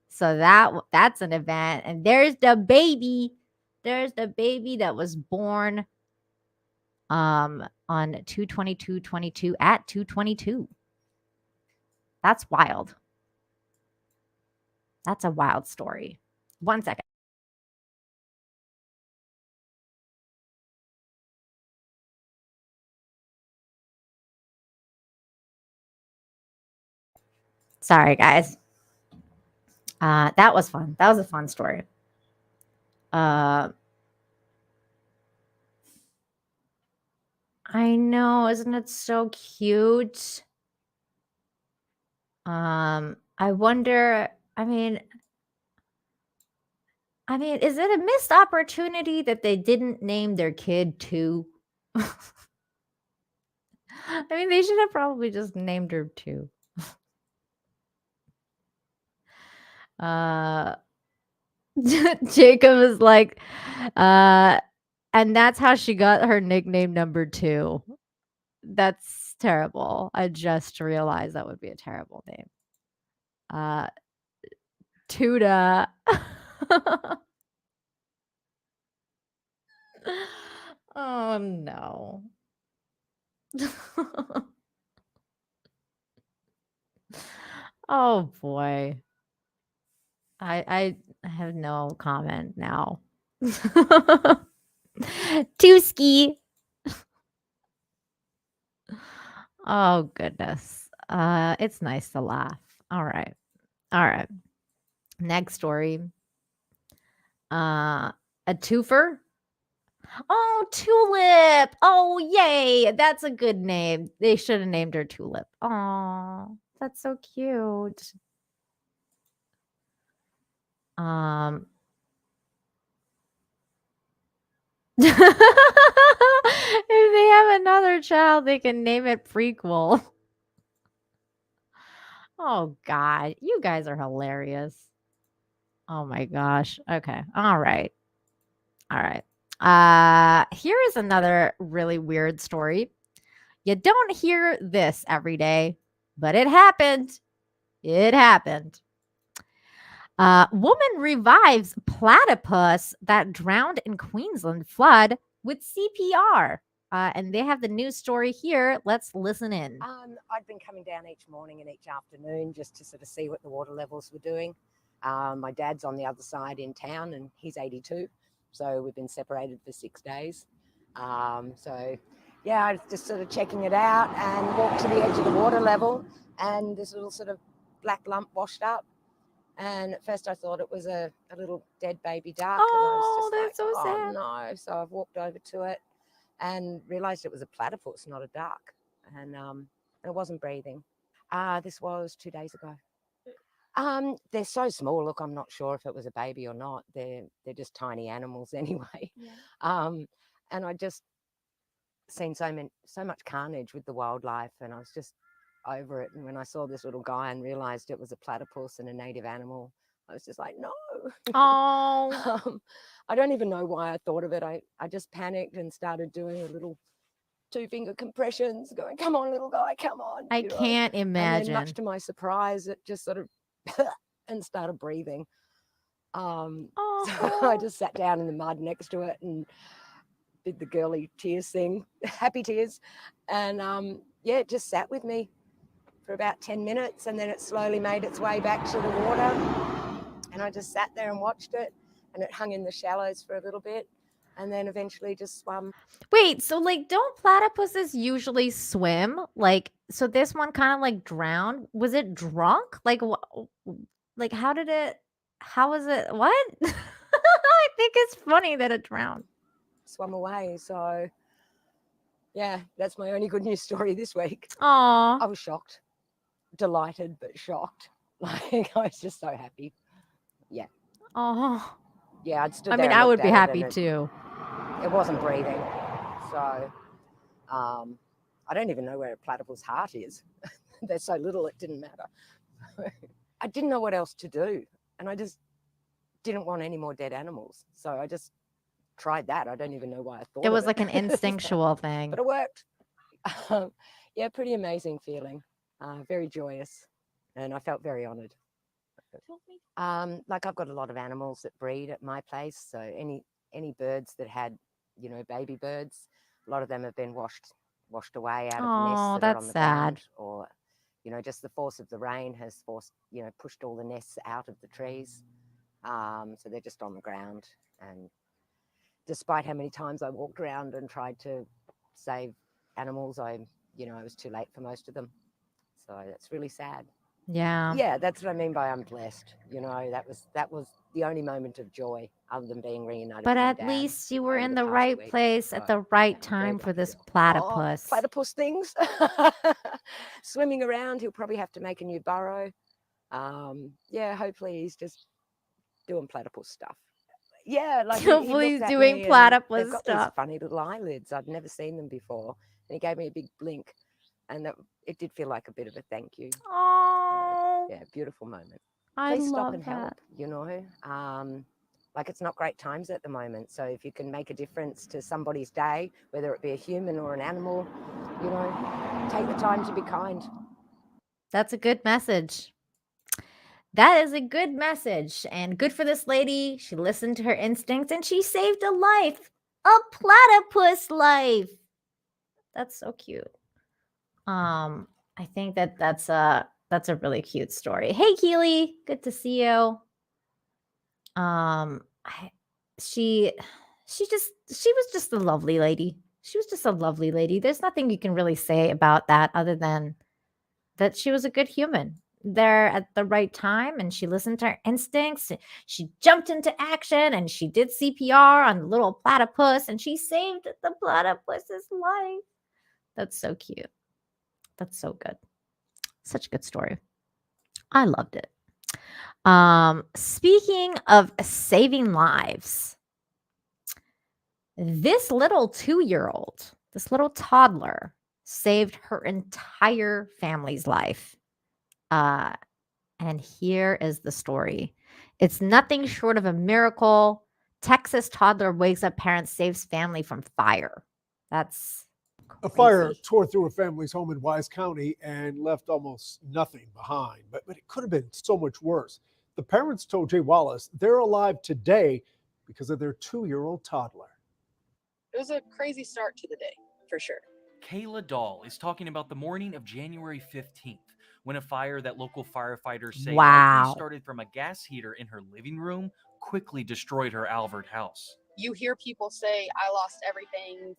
So that's an event. And there's the baby. There's the baby that was born on 2/22/22 at 2:22. That's wild. That's a wild story. 1 second. Sorry, guys. That was fun. That was a fun story. I know, isn't it so cute? I wonder, I mean, is it a missed opportunity that they didn't name their kid too? I mean, they should have probably just named her too. Jacob is like, and that's how she got her nickname number 2. That's terrible. I just realized that would be a terrible name. Tuda. Oh no. Oh boy. I have no comment now. Tooski. Oh goodness. It's nice to laugh. All right. All right. Next story. A twofer. Oh, Tulip. Oh, yay. That's a good name. They should have named her Tulip. Oh, that's so cute. If they have another child, they can name it prequel. Oh God, you guys are hilarious. Oh my gosh. Okay. All right. All right. Here is another really weird story. You don't hear this every day, but it happened. It happened. Woman revives platypus that drowned in Queensland flood with CPR. And they have the news story here. Let's listen in. I'd been coming down each morning and each afternoon just to sort of see what the water levels were doing. My dad's on the other side in town and he's 82. So we've been separated for 6 days. So yeah, I was just sort of checking it out and walked to the edge of the water level and this little sort of black lump washed up. And at first I thought it was a little dead baby duck. Oh, and I was that's just so like, sad. oh no. So I've walked over to it and realized it was a platypus, not a duck. And it wasn't breathing. This was 2 days ago. They're so small. Look, I'm not sure if it was a baby or not. They're just tiny animals anyway. Yeah. And I just seen so much carnage with the wildlife, and I was just over it. And when I saw this little guy and realized it was a platypus and a native animal, I was just like, no. Oh. I don't even know why I thought of it. I just panicked and started doing a little 2-finger compressions, going, come on, little guy, come on. I can't And imagine. then much to my surprise, it just sort of and started breathing. So I just sat down in the mud next to it and did the girly tears thing, happy tears. And yeah, it just sat with me for about 10 minutes and then it slowly made its way back to the water. And I just sat there and watched it and it hung in the shallows for a little bit and then eventually just swam. Wait, so like don't platypuses usually swim? Like so this one kind of like drowned. Was it drunk? Like like how was it what? I think it's funny that it drowned. Swam away. So yeah, that's my only good news story this week. Aw. I was shocked, delighted, but shocked. Like I was just so happy. Yeah. Oh. Yeah, I'd stood I there mean, and I would looked be at it happy and too. It wasn't breathing. So I don't even know where a platypus heart is. They're so little, it didn't matter. I didn't know what else to do. And I just didn't want any more dead animals. So I just tried that. I don't even know why I thought It was of like an instinctual thing. But it worked. Yeah, pretty amazing feeling. Very joyous. And I felt very honored. Like I've got a lot of animals that breed at my place. So any birds that had, you know, baby birds, a lot of them have been washed away out of nests that are on the ground, or, you know, just the force of the rain has pushed all the nests out of the trees. So they're just on the ground. And despite how many times I walked around and tried to save animals, I was too late for most of them. So that's really sad. Yeah. Yeah, that's what I mean by I'm blessed. You know, that was the only moment of joy other than being reunited. But with my at dad least you were over in the the past right week. place at the right time for this platypus. Platypus things. Swimming around, he'll probably have to make a new burrow. Yeah, hopefully he's just doing platypus stuff. Yeah, like he Hopefully looked he's at doing me and platypus they've got stuff. these funny little eyelids. I'd never seen them before. And he gave me a big blink. And it did feel like a bit of a thank you. Oh. Yeah, beautiful moment. I Please stop love and help, that. you know. Like it's not great times at the moment. So if you can make a difference to somebody's day, whether it be a human or an animal, you know, take the time to be kind. That's a good message. That is a good message and good for this lady. She listened to her instincts and she saved a life, a platypus life. That's so cute. I think that's a really cute story. Hey, Keely, good to see you. She was just a lovely lady. She was just a lovely lady. There's nothing you can really say about that other than that she was a good human there at the right time, and she listened to her instincts. She jumped into action and she did CPR on the little platypus and she saved the platypus's life. That's so cute. That's so good. Such a good story. I loved it. Speaking of saving lives, this little 2-year-old, this little toddler saved her entire family's life. And here is the story. It's nothing short of a miracle. Texas toddler wakes up parents, saves family from fire. That's a fire tore through a family's home in Wise County and left almost nothing behind. But it could have been so much worse. The parents told Jay Wallace they're alive today because of their 2-year-old toddler. It was a crazy start to the day, for sure. Kayla Dahl is talking about the morning of January 15th, when a fire that local firefighters say likely started from a gas heater in her living room quickly destroyed her Alvord house. You hear people say, I lost everything,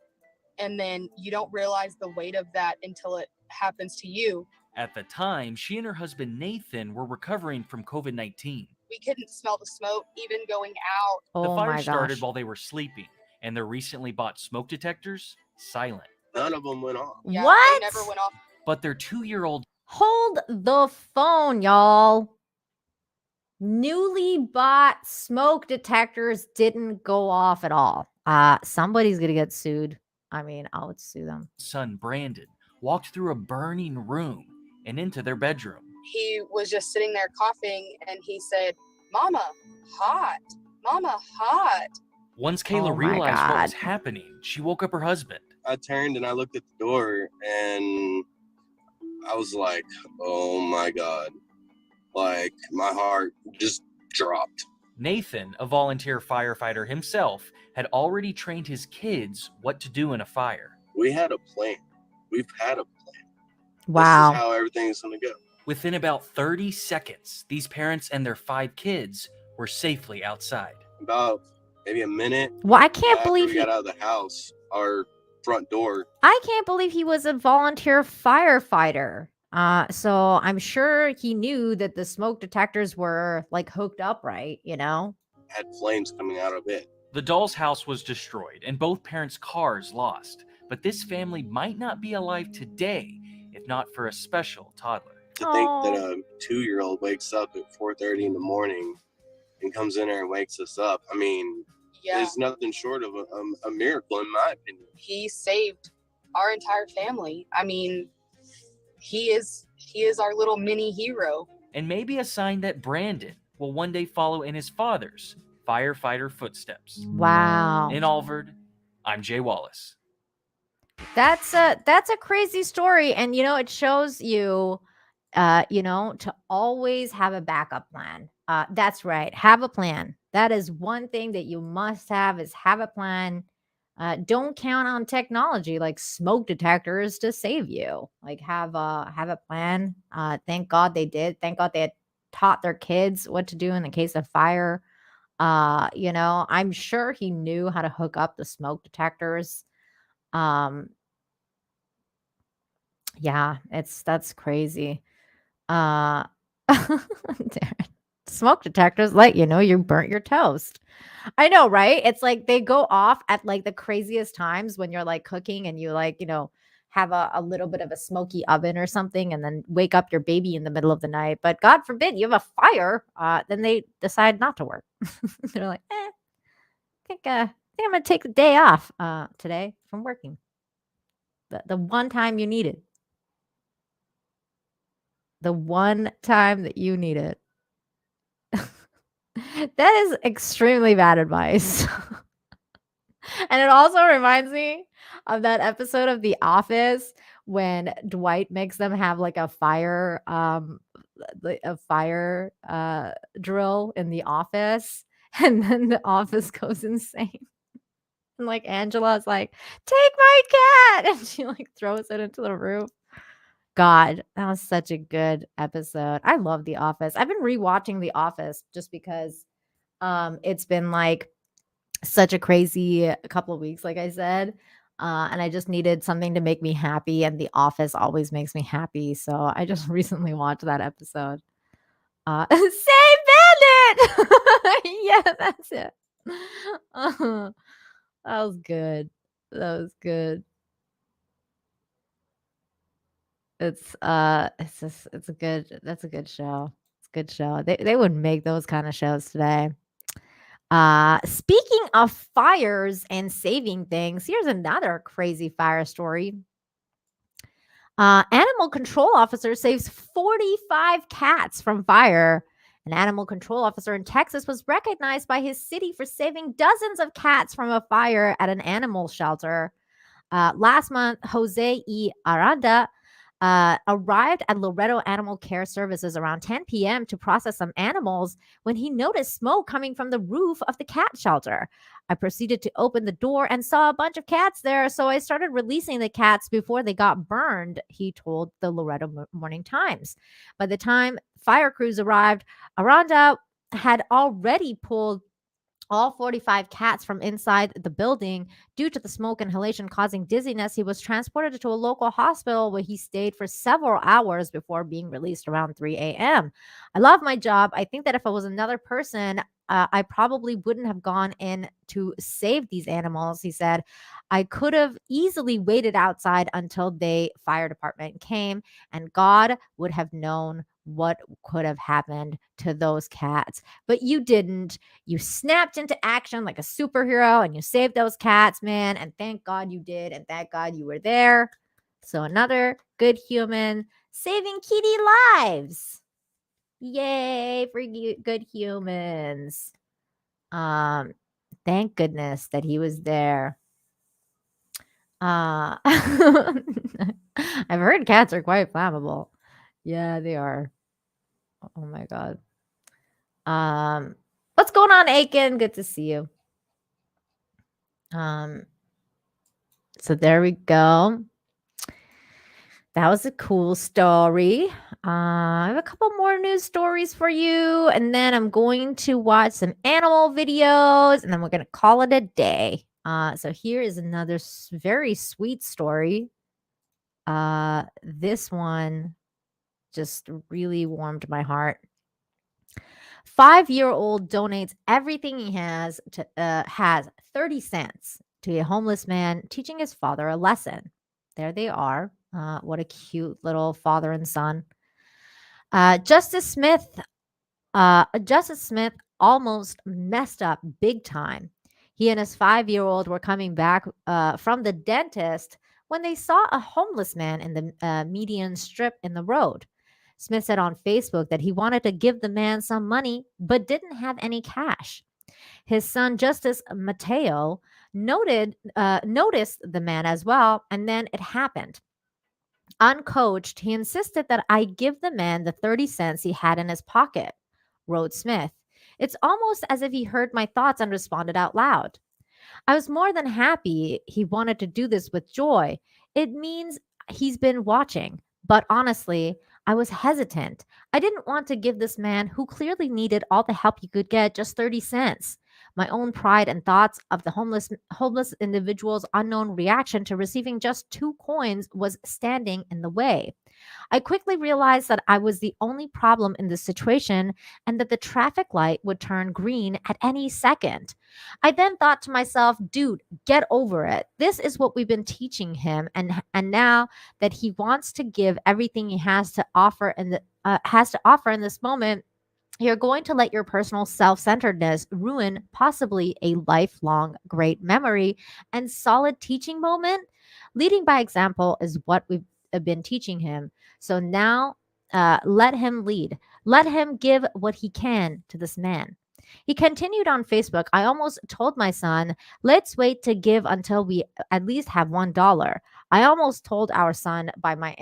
and then you don't realize the weight of that until it happens to you. At the time, she and her husband Nathan were recovering from COVID-19. We couldn't smell the smoke even going out. The fire started while they were sleeping, and their recently bought smoke detectors, silent. None of them went off. Yeah, What? They never went off. But their 2-year-old... Hold the phone, y'all. Newly bought smoke detectors didn't go off at all. Somebody's gonna get sued. I mean, I would sue them. Son Brandon walked through a burning room and into their bedroom. He was just sitting there coughing, and he said, Mama, hot. Mama, hot. Once Kayla realized what was happening, she woke up her husband. I turned and I looked at the door, and I was like, oh my God. Like, my heart just dropped. Nathan, a volunteer firefighter himself, had already trained his kids what to do in a fire. We had a plan. We've had a plan. Wow. This is how everything's going to go. Within about 30 seconds, these parents and their 5 kids were safely outside. About maybe a minute. Well, I can't after believe we got out of the house, our front door. I can't believe he was a volunteer firefighter. So I'm sure he knew that the smoke detectors were like hooked up, right? You know, Had flames coming out of it. The Dahl's house was destroyed and both parents' cars lost. But this family might not be alive today if not for a special toddler. To think that a 2-year-old wakes up at 4:30 in the morning and comes in there and wakes us up. I mean, there's nothing short of a miracle, in my opinion. He saved our entire family. I mean, he is our little mini hero. And maybe a sign that Brandon will one day follow in his father's firefighter footsteps. Wow. In Alvord, I'm Jay Wallace. That's a crazy story. And, you know, it shows you, to always have a backup plan. That's right. Have a plan. That is one thing that you must have is have a plan. Don't count on technology like smoke detectors to save you. Like have a plan. Thank God they did. Thank God they had taught their kids what to do in the case of fire. I'm sure he knew how to hook up the smoke detectors. That's crazy. Smoke detectors let you know you burnt your toast. I know, right? It's like they go off at like the craziest times when you're like cooking and you like, have a little bit of a smoky oven or something and then wake up your baby in the middle of the night. But God forbid you have a fire, then they decide not to work. They're like, I think I'm going to take the day off today from working. The one time you need it. The one time that you need it. That is extremely bad advice. And it also reminds me of that episode of The Office when Dwight makes them have like a fire drill in the office, and then the office goes insane. And like Angela's like, take my cat, and she like throws it into the roof. God, that was such a good episode. I love The Office. I've been rewatching The Office just because it's been like such a crazy couple of weeks, like I said. And I just needed something to make me happy, and The Office always makes me happy. So I just recently watched that episode. Say Bandit! Yeah, that's it. That was good. That was good. It's just that's a good show. It's a good show. They wouldn't make those kind of shows today. Speaking of fires and saving things, here's another crazy fire story. Animal control officer saves 45 cats from fire. An animal control officer in Texas was recognized by his city for saving dozens of cats from a fire at an animal shelter. Last month, Jose E. Aranda arrived at Loretto Animal Care Services around 10 p.m. to process some animals when he noticed smoke coming from the roof of the cat shelter. I proceeded to open the door and saw a bunch of cats there, so I started releasing the cats before they got burned, he told the Loretto Morning Times. By the time fire crews arrived, Aranda had already pulled all 45 cats from inside the building. Due to the smoke inhalation causing dizziness, he was transported to a local hospital where he stayed for several hours before being released around 3 a.m. I love my job. I think that if I was another person, I probably wouldn't have gone in to save these animals, he said. I could have easily waited outside until the fire department came, and God would have known what could have happened to those cats. But you didn't. You snapped into action like a superhero and you saved those cats, man. And thank God you did. And thank God you were there. So another good human saving kitty lives. Yay for good humans. Thank goodness that he was there. I've heard cats are quite flammable. Yeah, they are. Oh my God. What's going on, Aiken? Good to see you. So there we go. That was a cool story. I have a couple more news stories for you, and then I'm going to watch some animal videos, and then we're going to call it a day. So here is another very sweet story. This one just really warmed my heart. 5-year-old donates everything he has 30 cents to a homeless man teaching his father a lesson. There they are. What a cute little father and son. Justice Smith almost messed up big time. He and his 5-year-old were coming back from the dentist when they saw a homeless man in the median strip in the road. Smith said on Facebook that he wanted to give the man some money, but didn't have any cash. His son, Justice Mateo, noticed the man as well, and then it happened. Uncoached, he insisted that I give the man the 30 cents he had in his pocket, wrote Smith. It's almost as if he heard my thoughts and responded out loud. I was more than happy he wanted to do this with joy. It means he's been watching. But honestly, I was hesitant. I didn't want to give this man, who clearly needed all the help he could get, just 30 cents. My own pride and thoughts of the homeless individual's unknown reaction to receiving just 2 coins was standing in the way. I quickly realized that I was the only problem in this situation and that the traffic light would turn green at any second. I then thought to myself, dude, get over it. This is what we've been teaching him, and now that he wants to give everything he has to offer in this moment, you're going to let your personal self-centeredness ruin possibly a lifelong great memory and solid teaching moment. Leading by example is what we've been teaching him. So now let him lead. Let him give what he can to this man. He continued on Facebook, I almost told my son, let's wait to give until we at least have $1. I almost told our son by my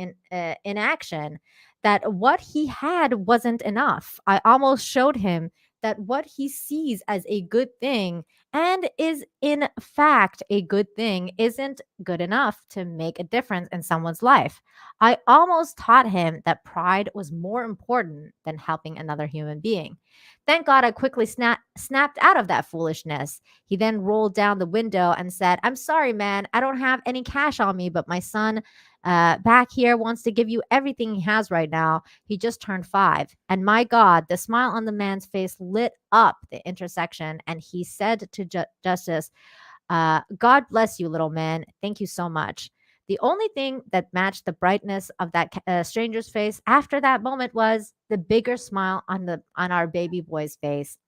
inaction that what he had wasn't enough. I almost showed him that what he sees as a good thing and is in fact a good thing isn't good enough to make a difference in someone's life. I almost taught him that pride was more important than helping another human being. Thank God I quickly snapped out of that foolishness. He then rolled down the window and said, "I'm sorry, man. I don't have any cash on me, but my son back here wants to give you everything he has right now. He just turned 5." And my God, the smile on the man's face lit up the intersection. And he said to Justice, "God bless you, little man. Thank you so much." The only thing that matched the brightness of that stranger's face after that moment was the bigger smile on our baby boy's face.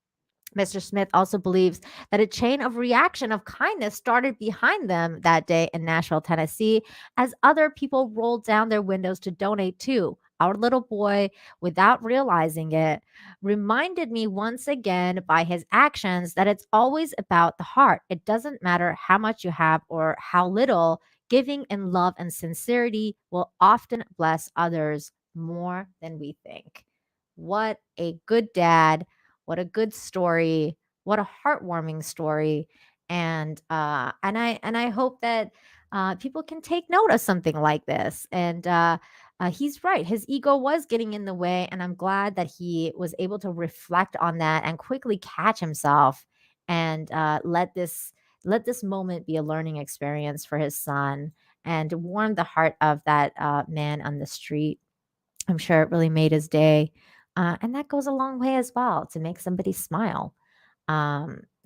Mr. Smith also believes that a chain of reaction of kindness started behind them that day in Nashville, Tennessee, as other people rolled down their windows to donate too. Our little boy, without realizing it, reminded me once again by his actions that it's always about the heart. It doesn't matter how much you have or how little, giving in love and sincerity will often bless others more than we think. What a good dad. What a good story. What a heartwarming story. And I hope that people can take note of something like this. And he's right. His ego was getting in the way, and I'm glad that he was able to reflect on that and quickly catch himself and let this moment be a learning experience for his son and warm the heart of that man on the street. I'm sure it really made his day. And that goes a long way as well to make somebody smile.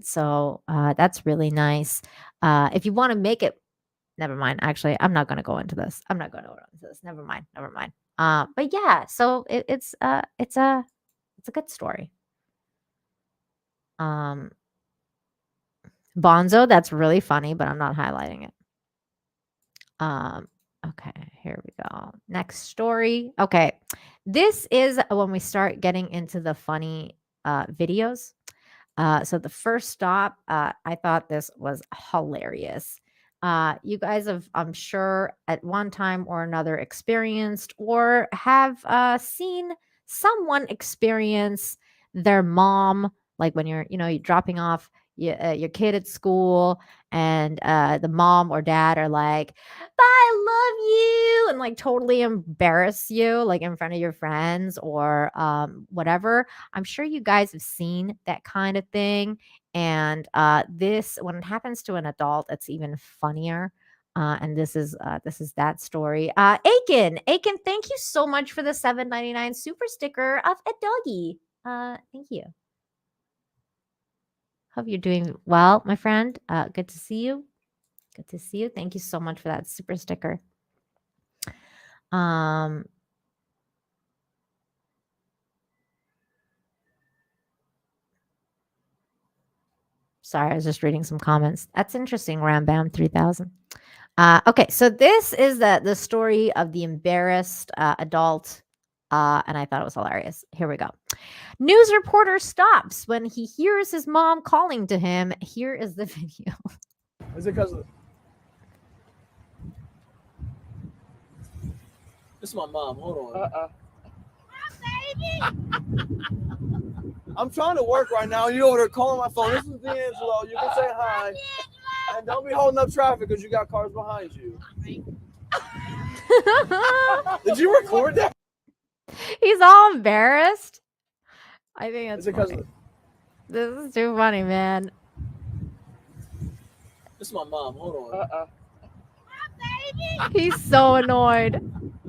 So that's really nice. If you want to make it, never mind. Actually, I'm not going to go into this. I'm not going to go into this. Never mind. Never mind. But yeah, so it's a good story. Bonzo, that's really funny, but I'm not highlighting it. Okay, here we go. Next story. Okay, this is when we start getting into the funny videos. So the first stop, I thought this was hilarious. You guys have, I'm sure, at one time or another experienced or have seen someone experience their mom, like when you're dropping off your kid at school, and the mom or dad are like, "Bye, I love you," and like totally embarrass you, like in front of your friends or whatever. I'm sure you guys have seen that kind of thing. And this, when it happens to an adult, it's even funnier. And this is that story. Aiken, thank you so much for the $7.99 super sticker of a doggy. Thank you. Hope you're doing well, my friend. Good to see you. Good to see you. Thank you so much for that super sticker. Sorry, I was just reading some comments. That's interesting, Rambam 3000. Okay, so this is the story of the embarrassed adult, and I thought it was hilarious. Here we go. News reporter stops when he hears his mom calling to him. Here is the video. Is it because of... This is my mom. Hold on. I'm trying to work right now. You over there calling my phone. This is D'Angelo. You can say hi. And don't be holding up traffic because you got cars behind you. Did you record that? He's all embarrassed. I think it's funny. Of... This is too funny, man. This is my mom. Hold on. He's so annoyed.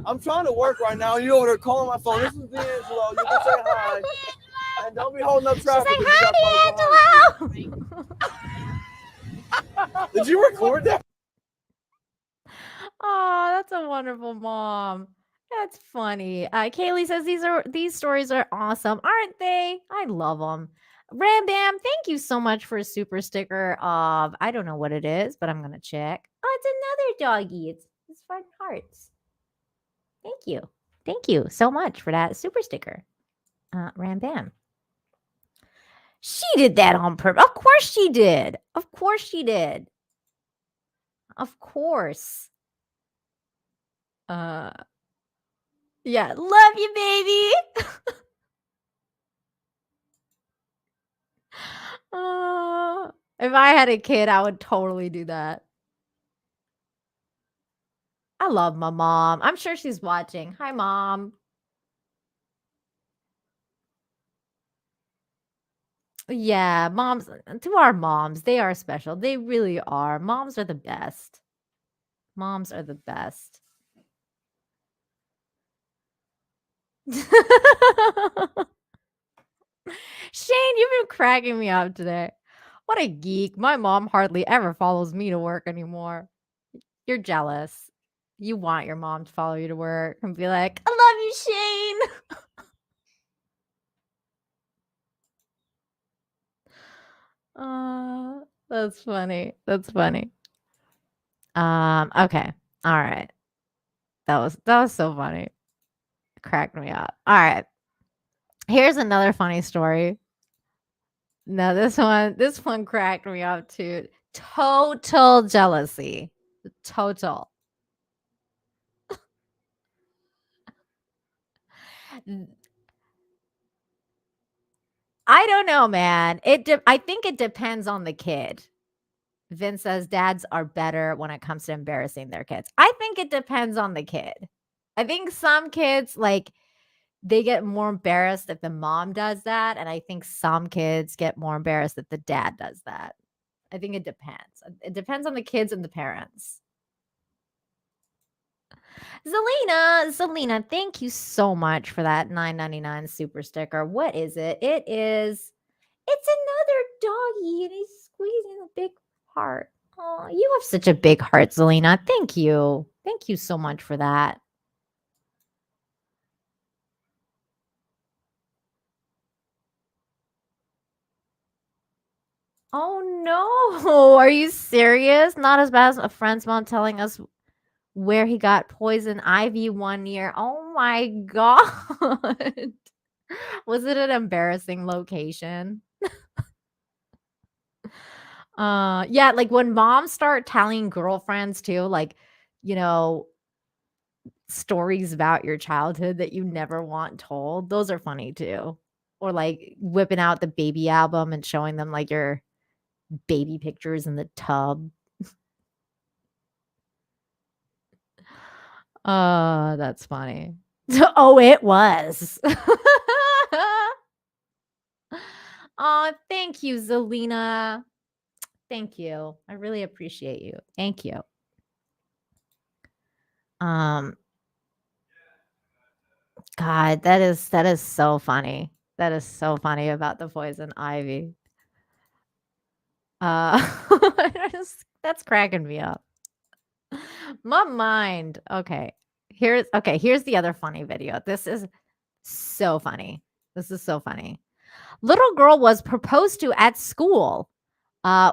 I'm trying to work right now. You over there calling my phone. This is D'Angelo. You can say hi. And don't be holding up traffic. She's like, "Hi, D'Angelo." Did you record that? Oh, that's a wonderful mom. That's funny. Kaylee says these stories are awesome, aren't they? I love them. Rambam, thank you so much for a super sticker of, I don't know what it is, but I'm gonna check. Oh, it's another doggy. It's fun hearts. Thank you so much for that super sticker, Rambam. She did that on purpose. Of course she did. Of course she did. Of course. Yeah, love you, baby. If I had a kid, I would totally do that. I love my mom. I'm sure she's watching. Hi, Mom. Yeah, moms, to our moms, they are special. They really are. Moms are the best. Moms are the best. Shane, you've been cracking me up today. What a geek. My mom hardly ever follows me to work anymore. You're jealous. You want your mom to follow you to work and be like, I love you, Shane. That's funny. That's funny. Okay. All right. That was so funny. Cracked me up. All right. Here's another funny story. No, this one cracked me up too. Total jealousy. Total. I don't know, man. I think it depends on the kid. Vince says dads are better when it comes to embarrassing their kids. I think it depends on the kid. I think some kids they get more embarrassed if the mom does that, and I think some kids get more embarrassed if the dad does that. I think it depends. It depends on the kids and the parents. Zelina, thank you so much for that $9.99 super sticker. What is it? It's another doggy, and he's squeezing a big heart. Oh, you have such a big heart, Zelina. Thank you. Thank you so much for that. Oh no. Are you serious? Not as bad as a friend's mom telling us where he got poison ivy one year. Oh my god. Was it an embarrassing location? Yeah, like when moms start telling girlfriends too, like, you know, stories about your childhood that you never want told. Those are funny too. Or like whipping out the baby album and showing them like your baby pictures in the tub. That's funny. Oh, it was. Oh, thank you, Zelina. Thank you. I really appreciate you. Thank you. God, that is so funny. That is so funny about the poison ivy. That's cracking me up. My mind. Okay. Here's the other funny video. This is so funny. This is so funny. Little girl was proposed to at school.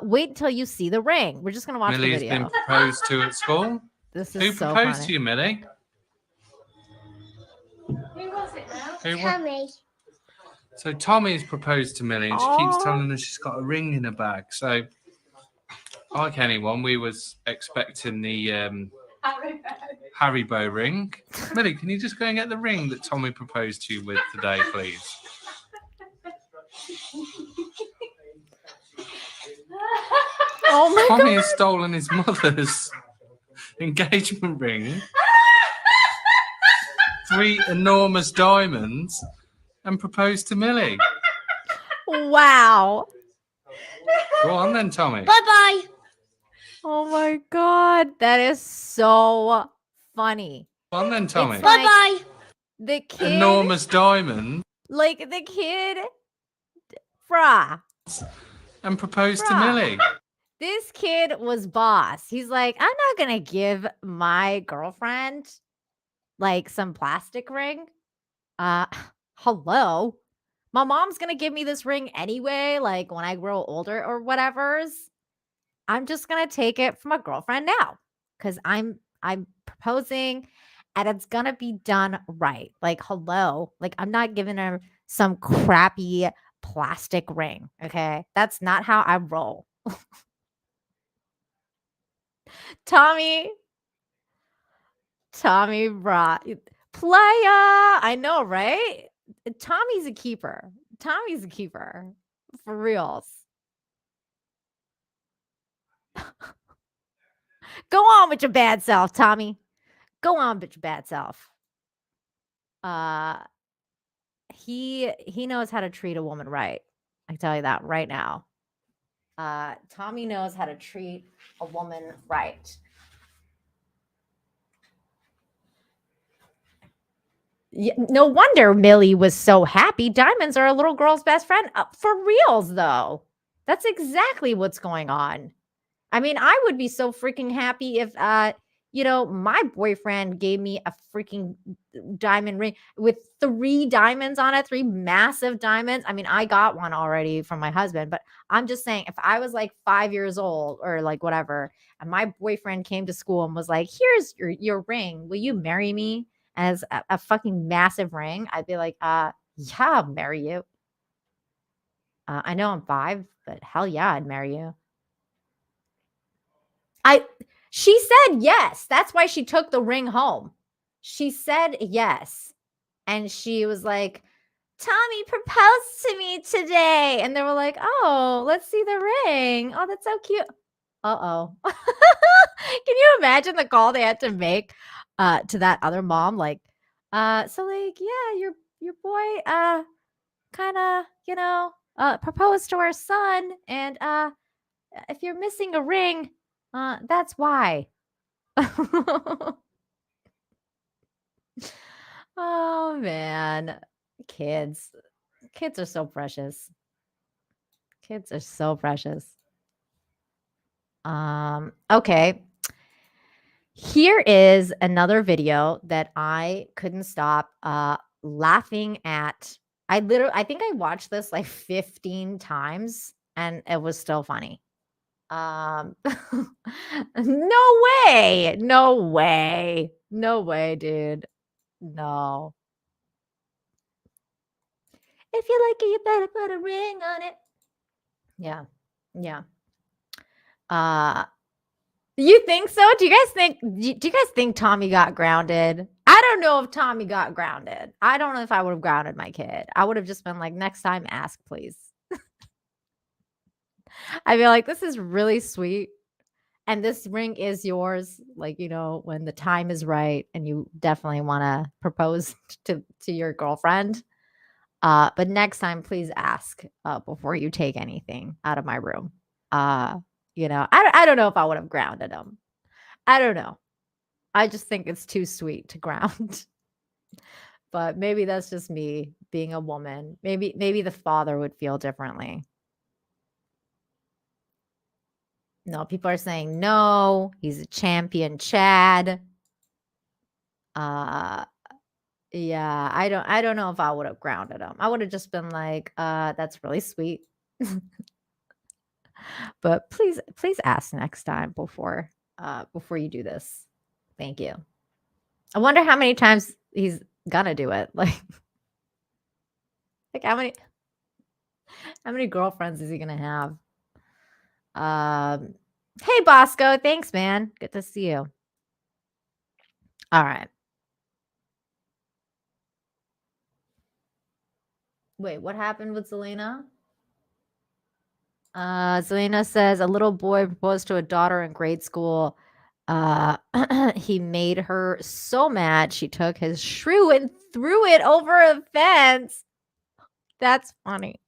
Wait until you see the ring. We're just gonna watch Millie's the video. been proposed to at school. This Who is so proposed funny. to you, Millie? Who was it now? Who wa- Tammy. So Tommy's proposed to Millie, and she keeps telling us she's got a ring in her bag. So, like anyone, we was expecting the Haribo ring. Millie, can you just go and get the ring that Tommy proposed to you with today, please? Oh my Tommy god. has stolen his mother's engagement ring, 3 enormous diamonds, and proposed to Millie. Wow. Go on then, Tommy. Bye-bye. Oh my god, that is so funny. Go on then, Tommy. It's like Bye-bye. the kid, Enormous diamond. like the kid, bruh. And proposed to Bruh. Millie. This kid was boss. He's like, I'm not gonna give my girlfriend like some plastic ring. Hello. My mom's gonna give me this ring anyway, like when I grow older or whatever's. I'm just gonna take it from my girlfriend now. Cause I'm proposing and it's gonna be done right. Like, hello. Like, I'm not giving her some crappy plastic ring. Okay. That's not how I roll. Tommy brought playa. I know, right? Tommy's a keeper. For reals. Go on with your bad self, Tommy. Go on with your bad self. He knows how to treat a woman right. I tell you that right now. Tommy knows how to treat a woman right. Yeah, no wonder Millie was so happy. Diamonds are a little girl's best friend. For reals, though. That's exactly what's going on. I mean, I would be so freaking happy if, my boyfriend gave me a freaking diamond ring with 3 diamonds on it, 3 massive diamonds. I mean, I got one already from my husband, but I'm just saying, if I was like 5 years old or like whatever, and my boyfriend came to school and was like, here's your ring. Will you marry me? As a fucking massive ring, I'd be like, yeah, I'll marry you. I know I'm 5, but hell yeah, I'd marry you. She said yes. That's why she took the ring home. She said yes. And she was like, Tommy proposed to me today. And they were like, oh, let's see the ring. Oh, that's so cute. Uh-oh. Can you imagine the call they had to make to that other mom? Like, so like, yeah, your boy kind of, proposed to our son. And if you're missing a ring, that's why. Oh man, kids are so precious. Kids are so precious. Okay. Here is another video that I couldn't stop laughing at. I think I watched this like 15 times and it was still funny. No way. No way. No way, dude. No. If you like it, you better put a ring on it. Yeah. Yeah. You think so? Do you guys think Tommy got grounded? I don't know if Tommy got grounded. I don't know if I would have grounded my kid. I would have just been like, next time, ask, please. I'd be like, this is really sweet. And this ring is yours, like, when the time is right and you definitely want to propose to your girlfriend. But next time, please ask before you take anything out of my room. I don't know if I would have grounded him. I don't know. I just think it's too sweet to ground. But maybe that's just me being a woman. Maybe the father would feel differently. No, people are saying no. He's a champion, Chad. Yeah, I don't know if I would have grounded him. I would have just been like, that's really sweet. But please ask next time before you do this. Thank you. I wonder how many times he's gonna do it. Like how many girlfriends is he gonna have? Hey Bosco, thanks, man. Good to see you. All right. Wait, what happened with Zelena? Zelena says a little boy proposed to a daughter in grade school. He made her so mad she took his shrew and threw it over a fence. That's funny.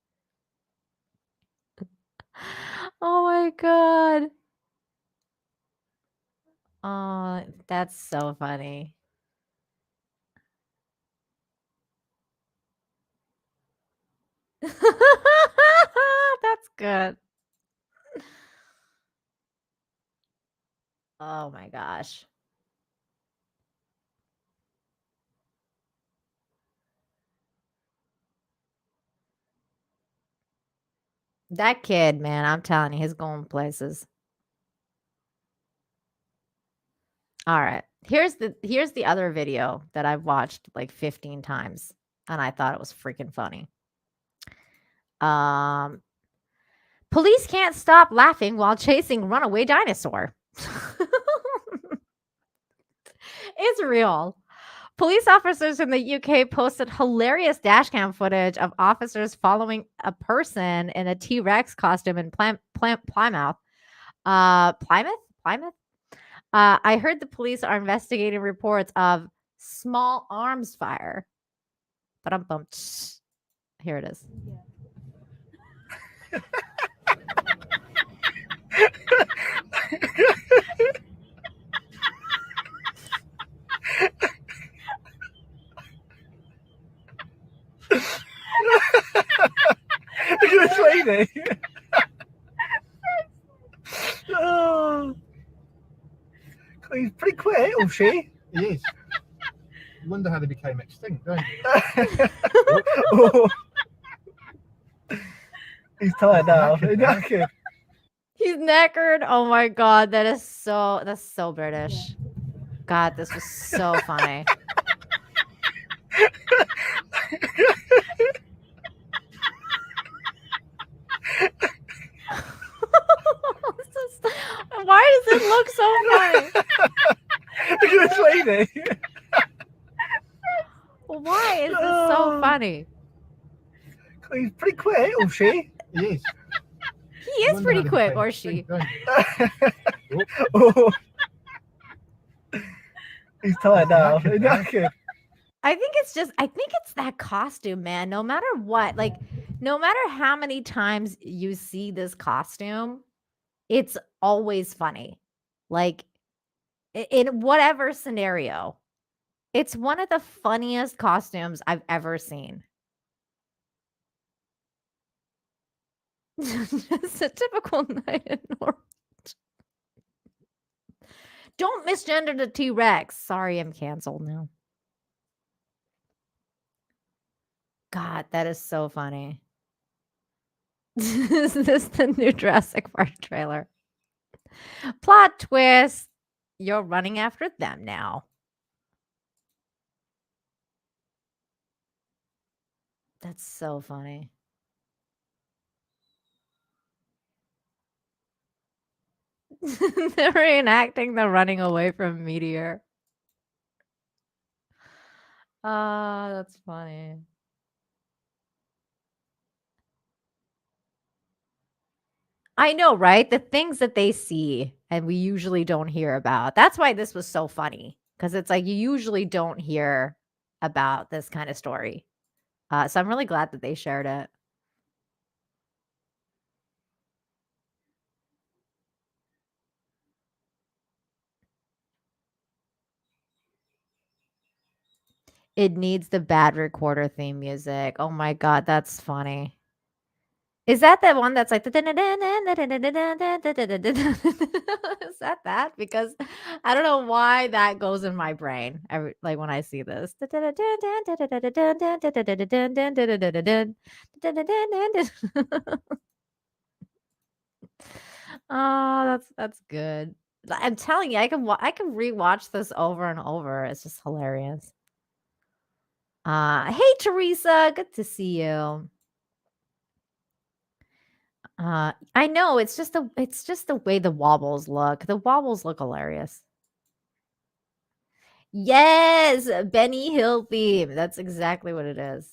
Oh my god. Oh, that's so funny. That's good. Oh my gosh. That kid, man, I'm telling you, he's going places. All right. Here's the other video that I've watched like 15 times and I thought it was freaking funny. Police can't stop laughing while chasing runaway dinosaur. It's real. Police officers in the UK posted hilarious dashcam footage of officers following a person in a T-Rex costume in Plymouth. Plymouth. I heard the police are investigating reports of small arms fire. But I'm bumped. Here it is. Look at this lady. Oh. He's pretty quick, isn't she? He is. You wonder how they became extinct, don't you? Oh. He's tired now. He's knackered. He's knackered. Oh my god, that's so British. God, this was so funny. Why does it look so funny? Look at this lady. Why is this so funny? He's pretty quick, isn't she? He is. He is pretty quick, or she. Oh. He's tired now. He's knackered. I think it's that costume, man. No matter what, like, no matter how many times you see this costume, it's always funny. Like, in whatever scenario, it's one of the funniest costumes I've ever seen. It's a typical night in Norwich. Don't misgender the T-Rex. Sorry, I'm canceled now. God, that is so funny. Is this the new Jurassic Park trailer? Plot twist. You're running after them now. That's so funny. They're reenacting the running away from Meteor. That's funny. I know, right? The things that they see and we usually don't hear about. That's why this was so funny, because it's like you usually don't hear about this kind of story. So I'm really glad that they shared it. It needs the bad recorder theme music. Oh my god, that's funny. Is that the one that's like is that? Because I don't know why that goes in my brain every, like when I see this. Oh, that's good. I'm telling you, I can rewatch this over and over. It's just hilarious. Hey Teresa, good to see you. I know it's just the way the wobbles look. The wobbles look hilarious. Yes, Benny Hill theme. That's exactly what it is.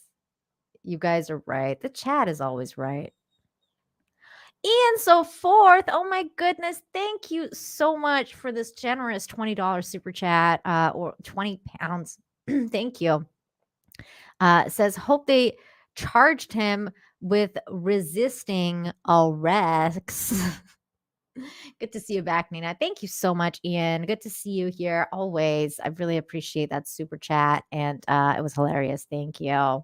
You guys are right. The chat is always right. Ian so forth. Oh my goodness. Thank you so much for this generous $20 super chat, or 20 pounds. Thank you. Says, hope they charged him with resisting arrests. Good to see you back, Nina. Thank you so much, Ian. Good to see you here always. I really appreciate that super chat, and it was hilarious. Thank you.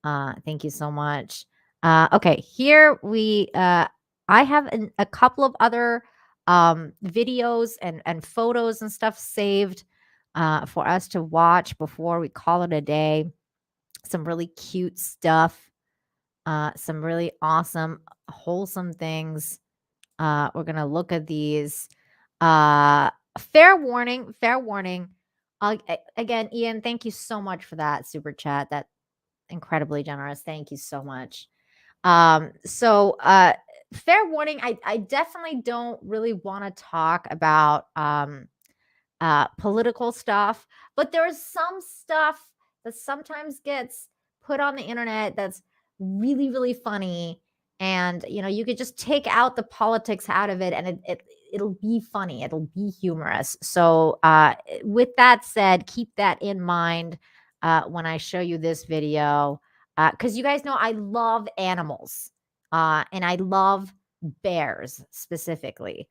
Thank you so much. Okay, here we I have a couple of other videos and photos and stuff saved for us to watch before we call it a day. Some really cute stuff, some really awesome, wholesome things. We're gonna look at these. Fair warning. Again, Ian, thank you so much for that super chat. That incredibly generous. Thank you so much. Fair warning. I definitely don't really want to talk about political stuff, but there's some stuff that sometimes gets put on the internet that's really, really funny. And, you know, you could just take out the politics out of it and it'll be funny. It'll be humorous. So with that said, keep that in mind when I show you this video. Because you guys know I love animals and I love bears specifically.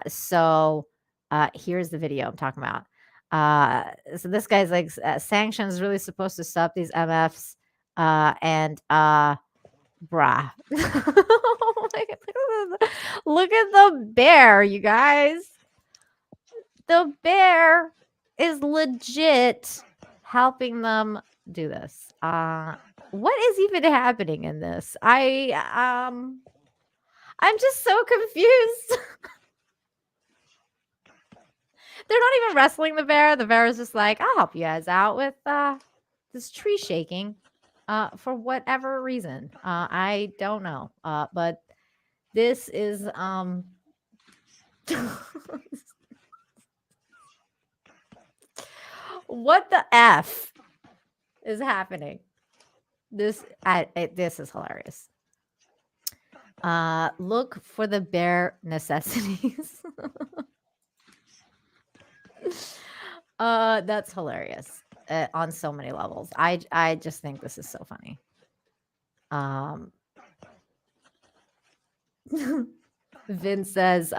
So here's the video I'm talking about. So this guy's like, sanctions really supposed to stop these MFs. Bruh. Look at the bear, you guys. The bear is legit helping them do this. What is even happening in this? I'm just so confused. They're not even wrestling the bear. The bear is just like, I'll help you guys out with this tree shaking. For whatever reason. I don't know. But this is what the F is happening? This is hilarious. Look for the bare necessities. That's hilarious. On so many levels. I just think this is so funny. Vince says,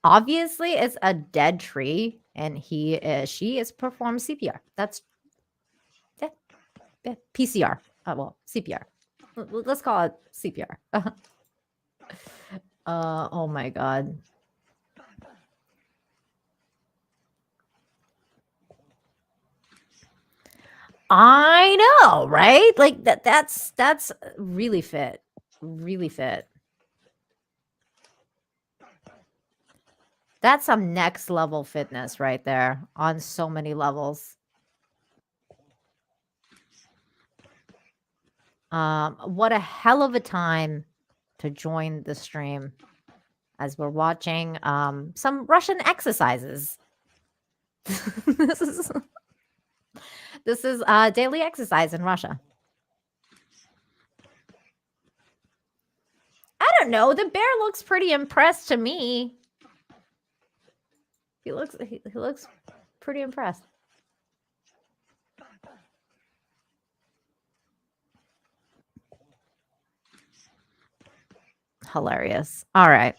obviously it's a dead tree and she is performed CPR. That's PCR. Well, CPR. Let's call it CPR. Oh my God. I know, right? Like that's really fit. Really fit. That's some next level fitness right there on so many levels. What a hell of a time to join the stream as we're watching some Russian exercises. This is daily exercise in Russia. I don't know. The bear looks pretty impressed to me. He looks pretty impressed. Hilarious. All right.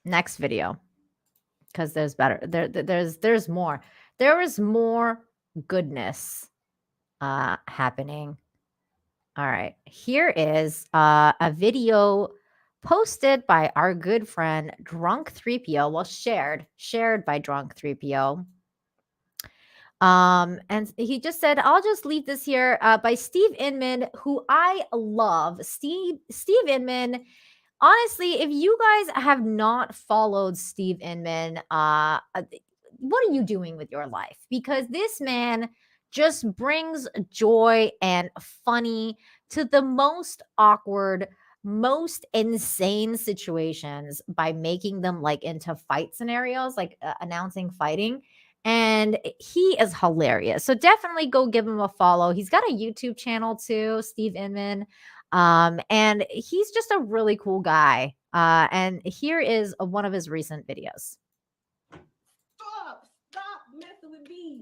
Next video. Because there's better. There's more. There is more goodness happening. All right. Here is a video posted by our good friend Drunk 3PO. Well, shared by Drunk 3PO. And he just said, I'll just leave this here by Steve Inman, who I love. Steve Inman. Honestly, if you guys have not followed Steve Inman, what are you doing with your life? Because this man just brings joy and funny to the most awkward, most insane situations by making them like into fight scenarios, like announcing fighting. And he is hilarious. So definitely go give him a follow. He's got a YouTube channel too, Steve Inman. And he's just a really cool guy. And here is one of his recent videos. Stop messing with me.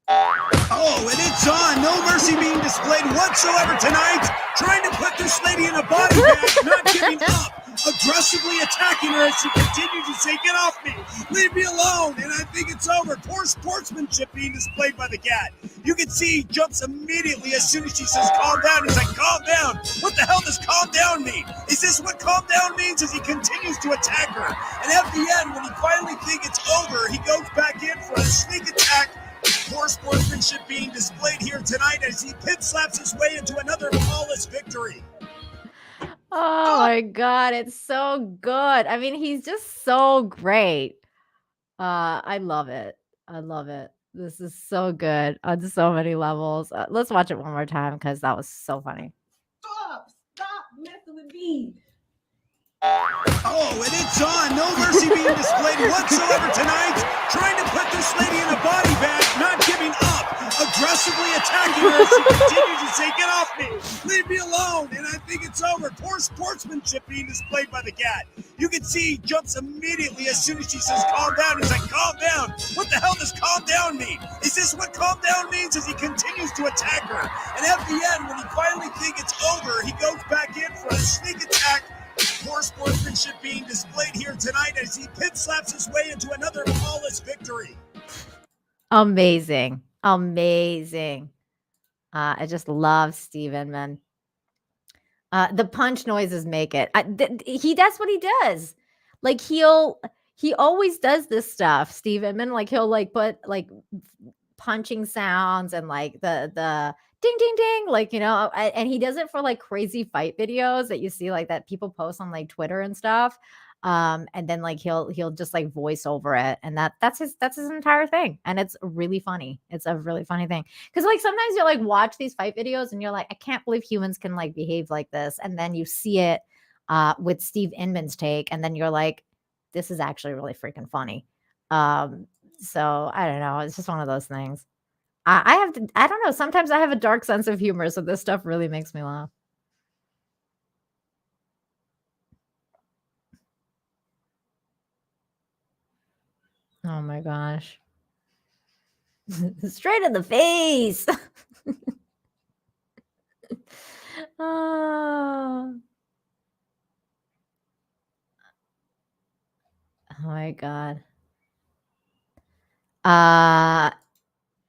Oh, and it's on. No mercy being displayed whatsoever tonight. Trying to put this lady in a body bag, not giving up. Aggressively attacking her as she continues to say, get off me, leave me alone, and I think it's over. Poor sportsmanship being displayed by the cat. You can see he jumps immediately as soon as she says calm down. He's like, calm down. What the hell does calm down mean? Is this what calm down means? As he continues to attack her. And at the end, when he finally thinks it's over, he goes back in for a sneak attack. Poor sportsmanship being displayed here tonight as he pit slaps his way into another flawless victory. Oh my God, it's so good. I mean, he's just so great. I love it. I love it. This is so good on so many levels. Let's watch it one more time because that was so funny. Stop messing with me. Oh, and it's on. No mercy being displayed whatsoever tonight. Trying to put this lady in a body bag, not giving up. Aggressively attacking her as she continues to say, get off me, leave me alone, and I think it's it's over. Poor sportsmanship being displayed by the cat. You can see he jumps immediately as soon as she says calm down. He's like, calm down. What the hell does calm down mean? Is this what calm down means? As he continues to attack her. And at the end, when he finally thinks it's over, he goes back in for a sneak attack. Poor sportsmanship being displayed here tonight as he pit slaps his way into another flawless victory. Amazing. Amazing. I just love Steve Inman. The punch noises make it. That's what he does. Like he always does this stuff, Steve Inman. Like he'll like put like punching sounds and like the ding ding ding, like, you know, and he does it for like crazy fight videos that you see like that people post on like Twitter and stuff. And then like he'll just like voice over it, and that's his entire thing, and it's really funny. It's a really funny thing because like sometimes you like watch these fight videos and you're like, I can't believe humans can like behave like this, and then you see it with Steve Inman's take, and then you're like, this is actually really freaking funny. So I don't know, it's just one of those things. I don't know, sometimes I have a dark sense of humor, so this stuff really makes me laugh. Oh my gosh. Straight in the face. Oh. Oh my God.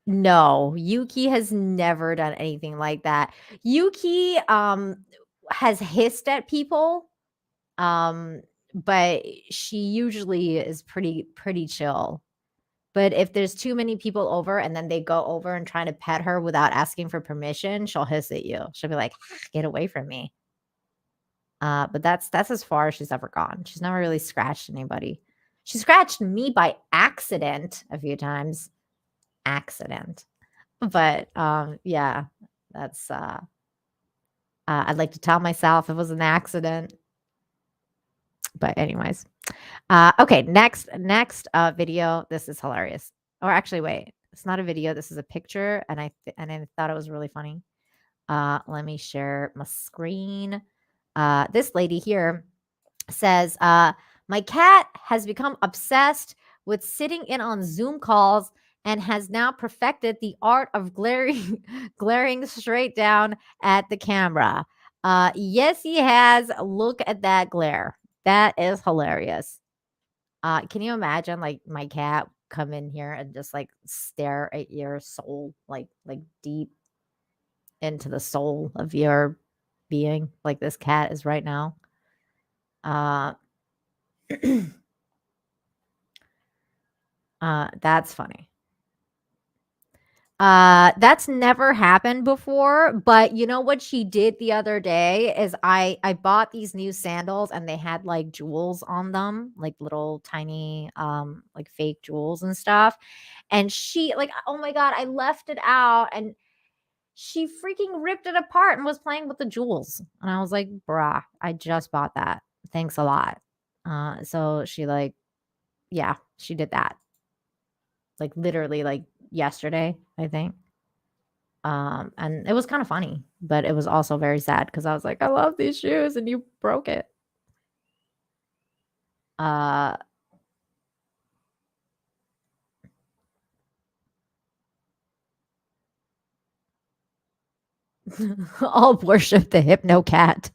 No, Yuki has never done anything like that. Yuki has hissed at people. But she usually is pretty chill. But if there's too many people over and then they go over and try to pet her without asking for permission, she'll hiss at you. She'll be like, get away from me. But that's as far as she's ever gone. She's never really scratched anybody. She scratched me by accident a few times. Accident. But yeah, that's I'd like to tell myself it was an accident. But anyways, okay, next video. This is hilarious. Or actually, wait, it's not a video. This is a picture, and I thought it was really funny. Let me share my screen. This lady here says, my cat has become obsessed with sitting in on Zoom calls and has now perfected the art of glaring straight down at the camera. Yes, he has. Look at that glare. That is hilarious. Can you imagine like my cat come in here and just like stare at your soul, like deep into the soul of your being, like this cat is right now? That's funny. That's never happened before, but you know what she did the other day is I bought these new sandals and they had like jewels on them, like little tiny like fake jewels and stuff. And she like, oh my God, I left it out and she freaking ripped it apart and was playing with the jewels. And I was like, bruh, I just bought that. Thanks a lot. So she like, yeah, she did that. Like literally like yesterday, I think. And it was kind of funny, but it was also very sad because I was like, I love these shoes and you broke it. All worship the hypno cat.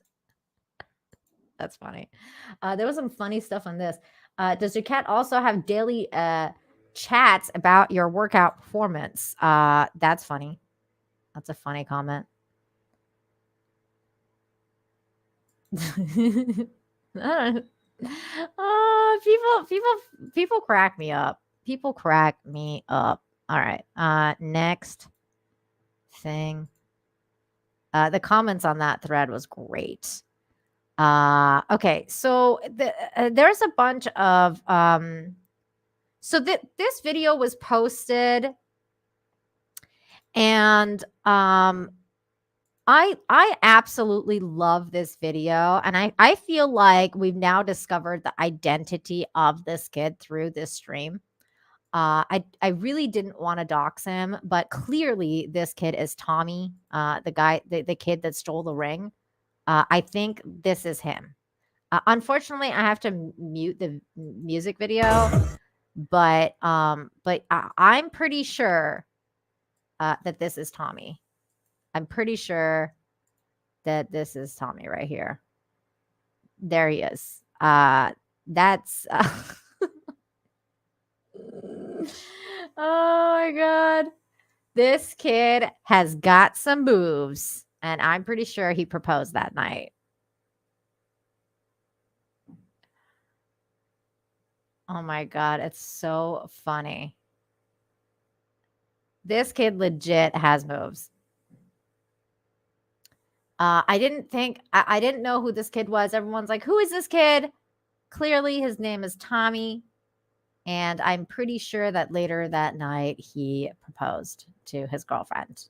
That's funny. There was some funny stuff on this. Does your cat also have daily chats about your workout performance? That's funny. That's a funny comment. People crack me up. People crack me up. All right. Next thing. The comments on that thread was great. Okay, so there's a bunch of so this video was posted, and I absolutely love this video, and I feel like we've now discovered the identity of this kid through this stream. I really didn't want to dox him, but clearly this kid is Tommy, the guy, the kid that stole the ring. I think this is him. Unfortunately, I have to mute the music video, but I'm pretty sure that this is Tommy. I'm pretty sure that this is Tommy right here. There he is. That's oh my god. This kid has got some moves, and I'm pretty sure he proposed that night. Oh my god, it's so funny. This kid legit has moves. I didn't know who this kid was. Everyone's like, who is this kid? Clearly, his name is Tommy. And I'm pretty sure that later that night, he proposed to his girlfriend.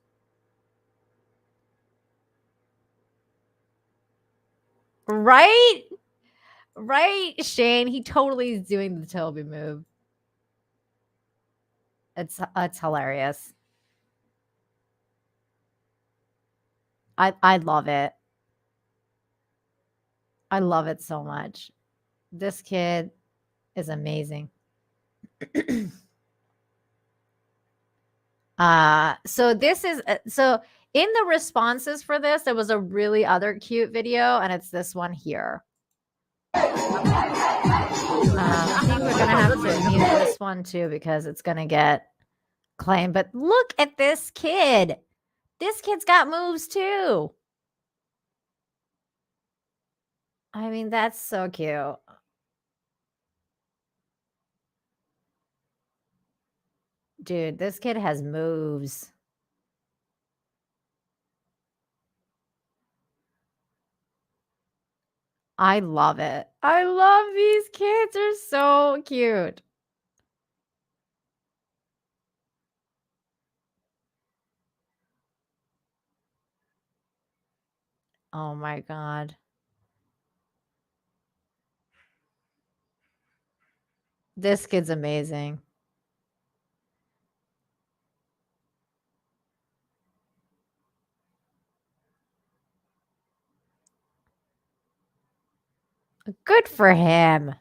Right? Right, Shane? He totally is doing the Toby move. It's hilarious. I love it. I love it so much. This kid is amazing. So this is so in the responses for this, there was a really other cute video, and it's this one here. I think we're gonna have to mute this one too because it's gonna get claimed. But look at this kid. This kid's got moves too. I mean, that's so cute. Dude, this kid has moves. I love it. I love these kids. They're so cute. Oh my god. This kid's amazing. Good for him.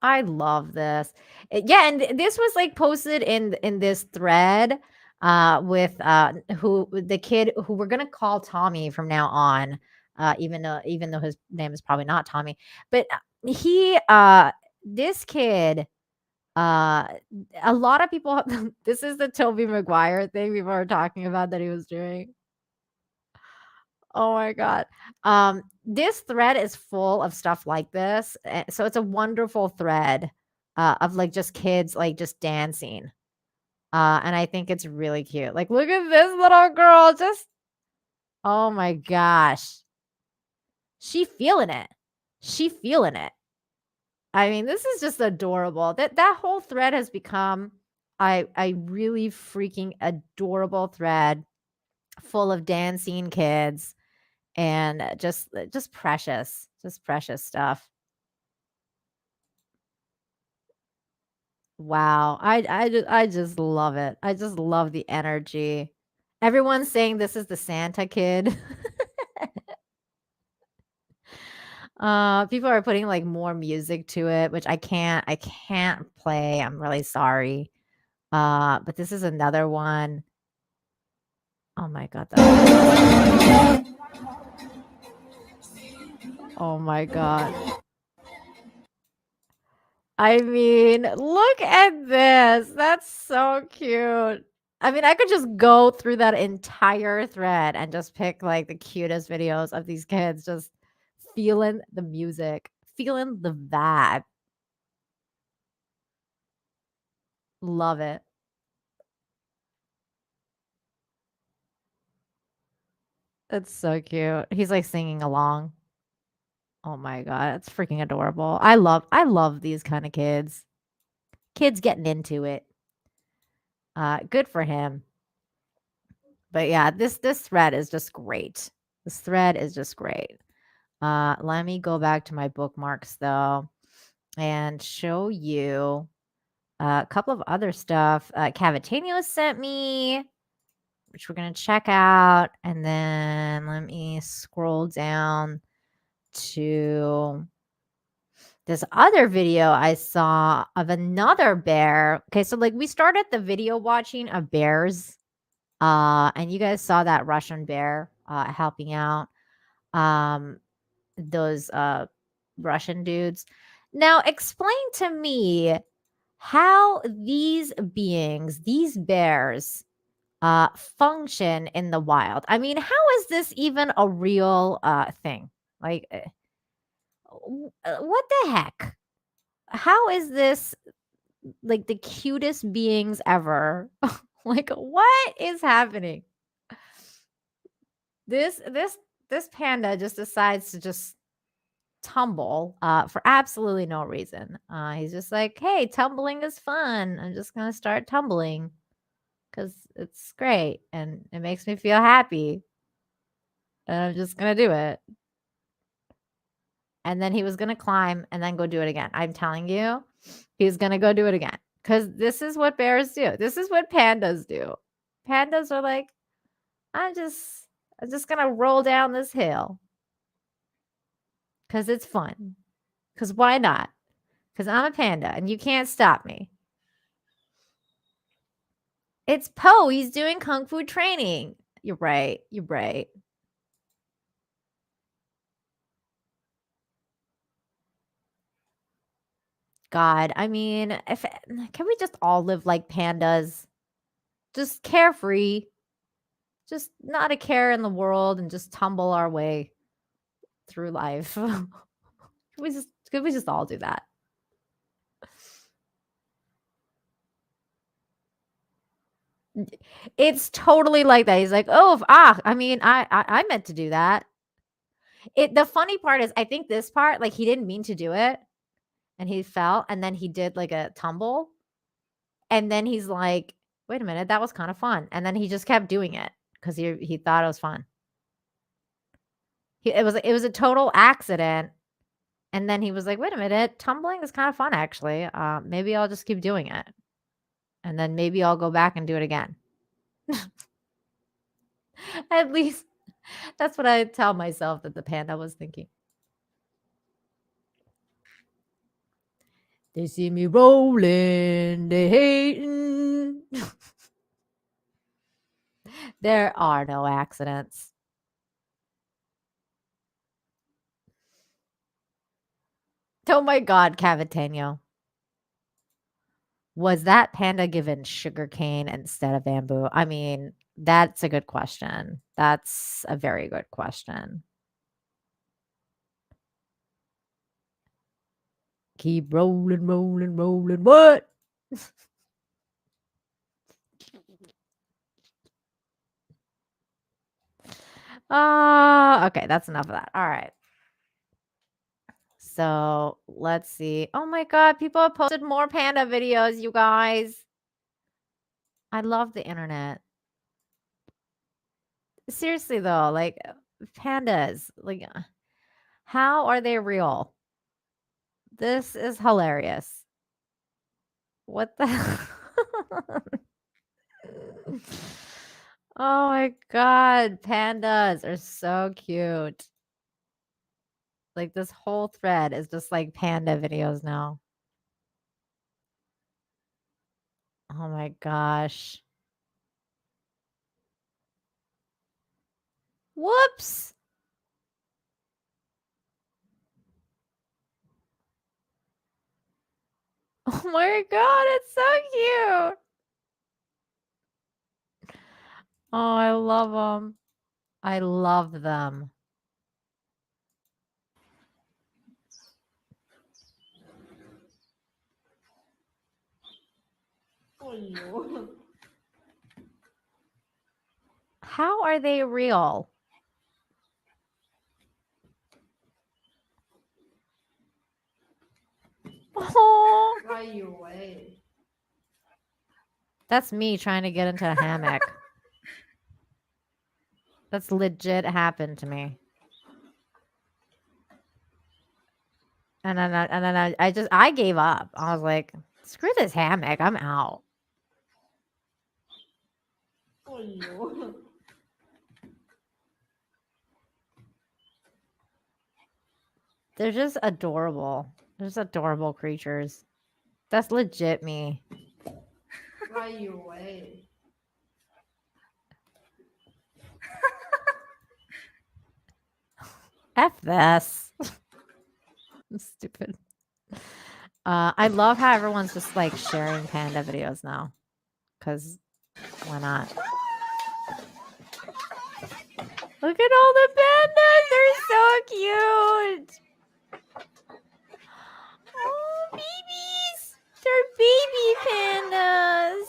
I love this. Yeah, and this was like posted in this thread with who the kid who we're gonna call Tommy from now on, even though his name is probably not Tommy, but he this kid a lot of people this is the Toby Maguire thing people are talking about that he was doing. Oh my god. This thread is full of stuff like this. So it's a wonderful thread of like just kids like just dancing. And I think it's really cute. Like look at this little girl just oh my gosh. She feeling it. She feeling it. I mean, this is just adorable. That whole thread has become a really freaking adorable thread full of dancing kids. And just precious stuff. Wow. I just love it. I just love the energy. Everyone's saying this is the Santa kid. People are putting like more music to it, which I can't play. I'm really sorry. But this is another one. Oh my god. Oh my god. I mean, look at this. That's so cute. I mean, I could just go through that entire thread and just pick like the cutest videos of these kids just feeling the music, feeling the vibe. Love it. It's so cute. He's like singing along. Oh my god, it's freaking adorable. I love these kind of kids. Kids getting into it. Good for him. But yeah, this thread is just great. This thread is just great. Let me go back to my bookmarks though and show you a couple of other stuff. Cavatanio sent me. which we're going to check out. And then let me scroll down to this other video I saw of another bear. Okay, so like we started the video watching of bears. And you guys saw that Russian bear helping out those Russian dudes. Now explain to me how these beings, these bears, function in the wild. I mean, how is this even a real thing? Like, what the heck? How is this like the cutest beings ever? Like, what is happening? This panda just decides to just tumble for absolutely no reason. He's just like, hey, tumbling is fun. I'm just gonna start tumbling because it's great and it makes me feel happy. And I'm just gonna do it. And then he was gonna climb and then go do it again. I'm telling you, he's gonna go do it again. Because this is what bears do. This is what pandas do. Pandas are like, I'm just gonna roll down this hill. Because it's fun. Because why not? Because I'm a panda and you can't stop me. It's Poe. He's doing kung fu training. You're right. You're right. God, I mean, can we just all live like pandas? Just carefree. Just not a care in the world and just tumble our way through life. Could we just all do that? It's totally like that. He's like, oh, I mean, I meant to do that. The funny part is, I think this part, like, he didn't mean to do it, and he fell, and then he did like a tumble, and then he's like, wait a minute, that was kind of fun, and then he just kept doing it because he thought it was fun. It was a total accident, and then he was like, wait a minute, tumbling is kind of fun actually. Maybe I'll just keep doing it, and then maybe I'll go back and do it again. At least that's what I tell myself that the panda was thinking. They see me rolling, they hating. There are no accidents. Oh my God, Cavitano. Was that panda given sugarcane instead of bamboo? I mean, that's a good question. That's a very good question. Keep rolling, rolling, rolling. What? Okay, that's enough of that. All right. So let's see. Oh my God, people have posted more panda videos, you guys. I love the internet. Seriously though, like pandas, like how are they real? This is hilarious. What the Oh my God, pandas are so cute. Like this whole thread is just like panda videos now. Oh my gosh. Whoops. Oh my God, it's so cute. Oh, I love them. I love them. Oh no. How are they real? Oh, Why you away? that's me trying to get into a hammock. That's legit happened to me. And then I gave up. I was like, screw this hammock. I'm out. no. They're just adorable. They're just adorable creatures. That's legit me. Right your way. F this. Stupid. I love how everyone's just like sharing panda videos now. Because why not? Look at all the pandas. They're so cute. Oh, babies. They're baby pandas.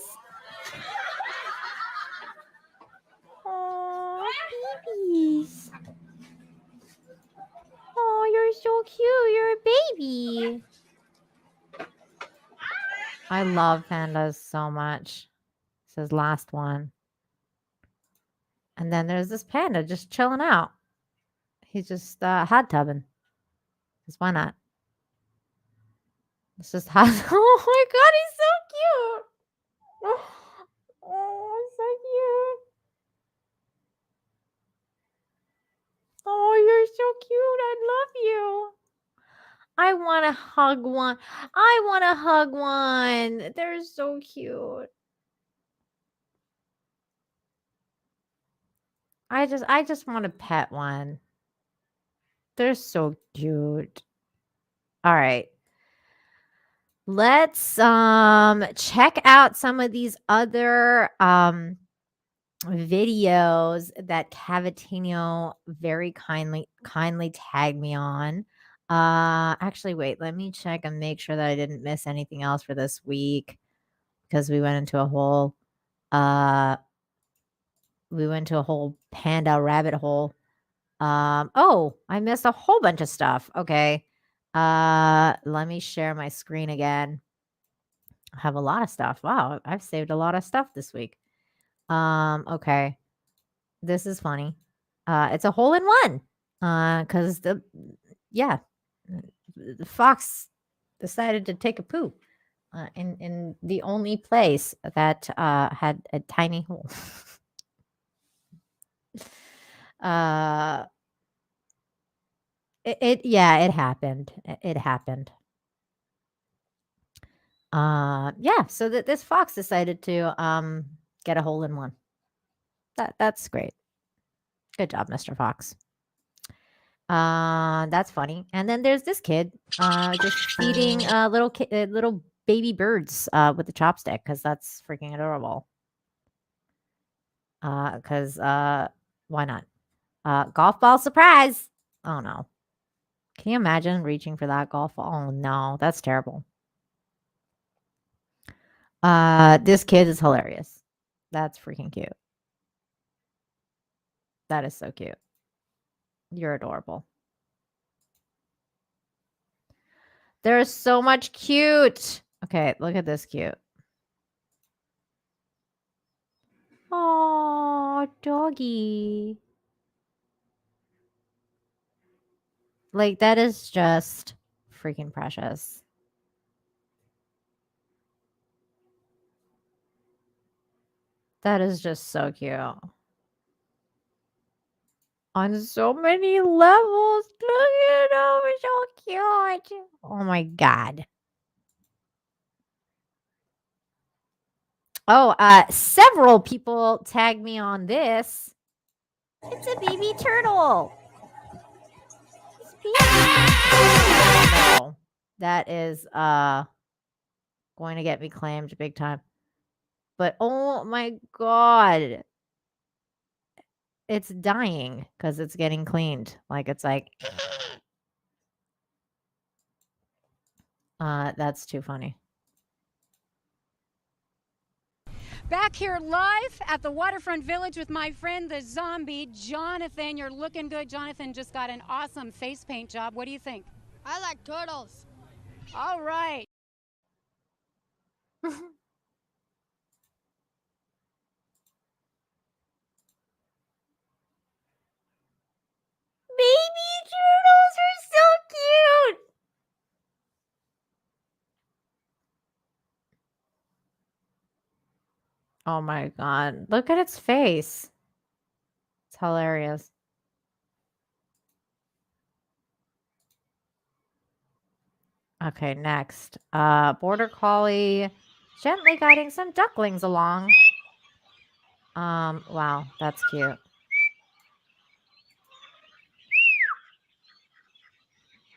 Oh, babies. Oh, you're so cute. You're a baby. I love pandas so much. This is last one. And then there's this panda just chilling out. He's just hot tubbing. Because why not? It's just hot. Oh my god, he's so cute. Oh, so cute. Oh, you're so cute. I love you. I want to hug one. I want to hug one. They're so cute. I just want to pet one. They're so cute. All right. Let's check out some of these other videos that Cavatinho very kindly tagged me on. Actually, wait, let me check and make sure that I didn't miss anything else for this week because we went into a whole panda rabbit hole. Oh, I missed a whole bunch of stuff. Okay. Let me share my screen again. I have a lot of stuff. Wow, I've saved a lot of stuff this week. Okay. This is funny. It's a hole in one. Because the fox decided to take a poo in the only place that had a tiny hole. It happened. It happened. So that this fox decided to get a hole in one. That's great. Good job, Mr. Fox. That's funny. And then there's this kid just feeding little baby birds with the chopstick because that's freaking adorable. Because why not? Golf ball surprise. Oh no. Can you imagine reaching for that golf ball? Oh no, that's terrible. This kid is hilarious. That's freaking cute. That is so cute. You're adorable. There's so much cute. Okay, look at this cute. Oh, doggy. Like, that is just freaking precious. That is just so cute. On so many levels. Look at them. It's so cute. Oh my god. Oh, several people tagged me on this. It's a baby turtle. No, that is going to get me claimed big time. But oh my god. It's dying because it's getting cleaned. Like it's like that's too funny. Back here live at the Waterfront Village with my friend, the zombie, Jonathan. You're looking good. Jonathan just got an awesome face paint job. What do you think? I like turtles. All right. Baby turtles are so cute. Oh my God. Look at its face. It's hilarious. Okay, next. Border Collie gently guiding some ducklings along. Wow, that's cute.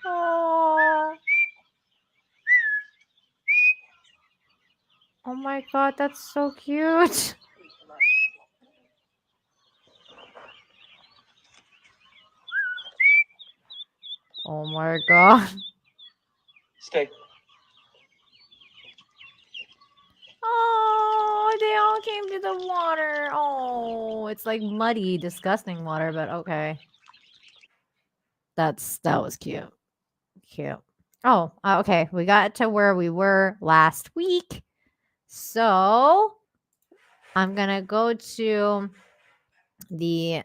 Oh. Oh my God, that's so cute. Oh my God. Stay. Oh, they all came to the water. Oh, it's like muddy, disgusting water, but okay. That was cute. Cute. Oh, okay. We got to where we were last week. So I'm gonna go to the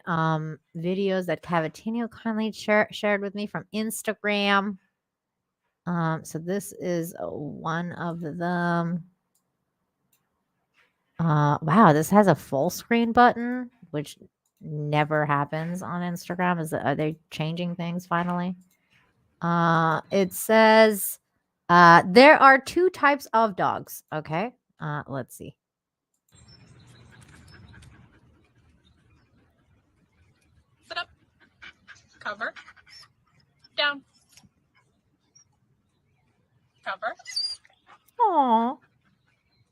videos that Cavatinho kindly shared with me from Instagram. So this is one of them. Wow, this has a full screen button, which never happens on Instagram. Are they changing things finally? It says there are 2 types of dogs. Okay. Let's see. Sit up. Cover. Down. Cover. Aww.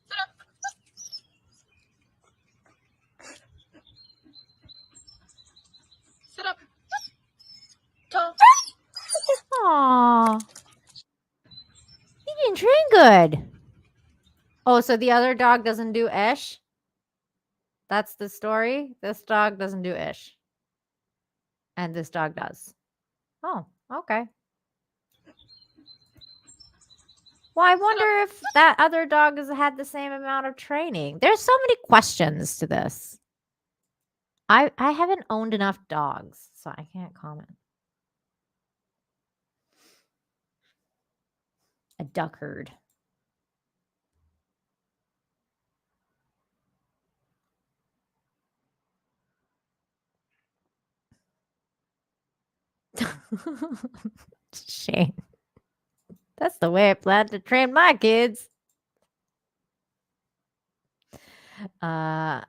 Sit up. Sit up. Toe. Aww. You didn't train good. Oh, so the other dog doesn't do ish? That's the story? This dog doesn't do ish. And this dog does. Oh, okay. Well, I wonder if that other dog has had the same amount of training. There's so many questions to this. I haven't owned enough dogs, so I can't comment. A duck herd. Shame. That's the way I plan to train my kids. Dog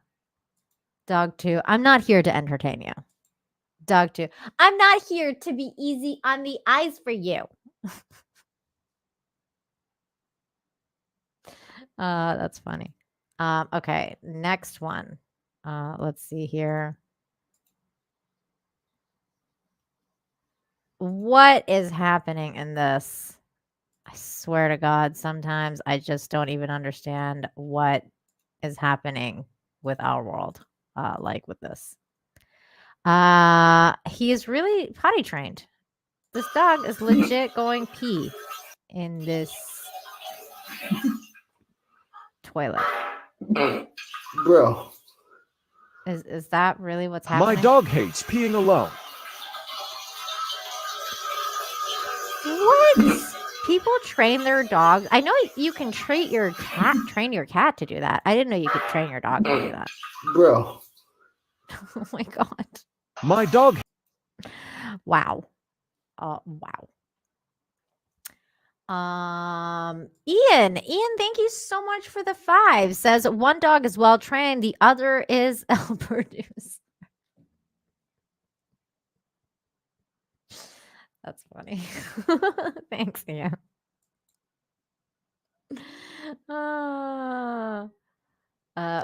2. I'm not here to entertain you. Dog 2. I'm not here to be easy on the eyes for you. That's funny. Okay, next one. Let's see here. What is happening in this? I swear to God, sometimes I just don't even understand what is happening with our world, like with this. He is really potty trained. This dog is legit going pee in this toilet. Bro. Is that really what's happening? My dog hates peeing alone. What? People train their dogs. I know you can train your cat to do that. I didn't know you could train your dog to do that. Bro. Oh my God. My dog. Wow. Ian, thank you so much for the 5. Says one dog is well trained, the other is Albertus. That's funny. Thanks, Ian.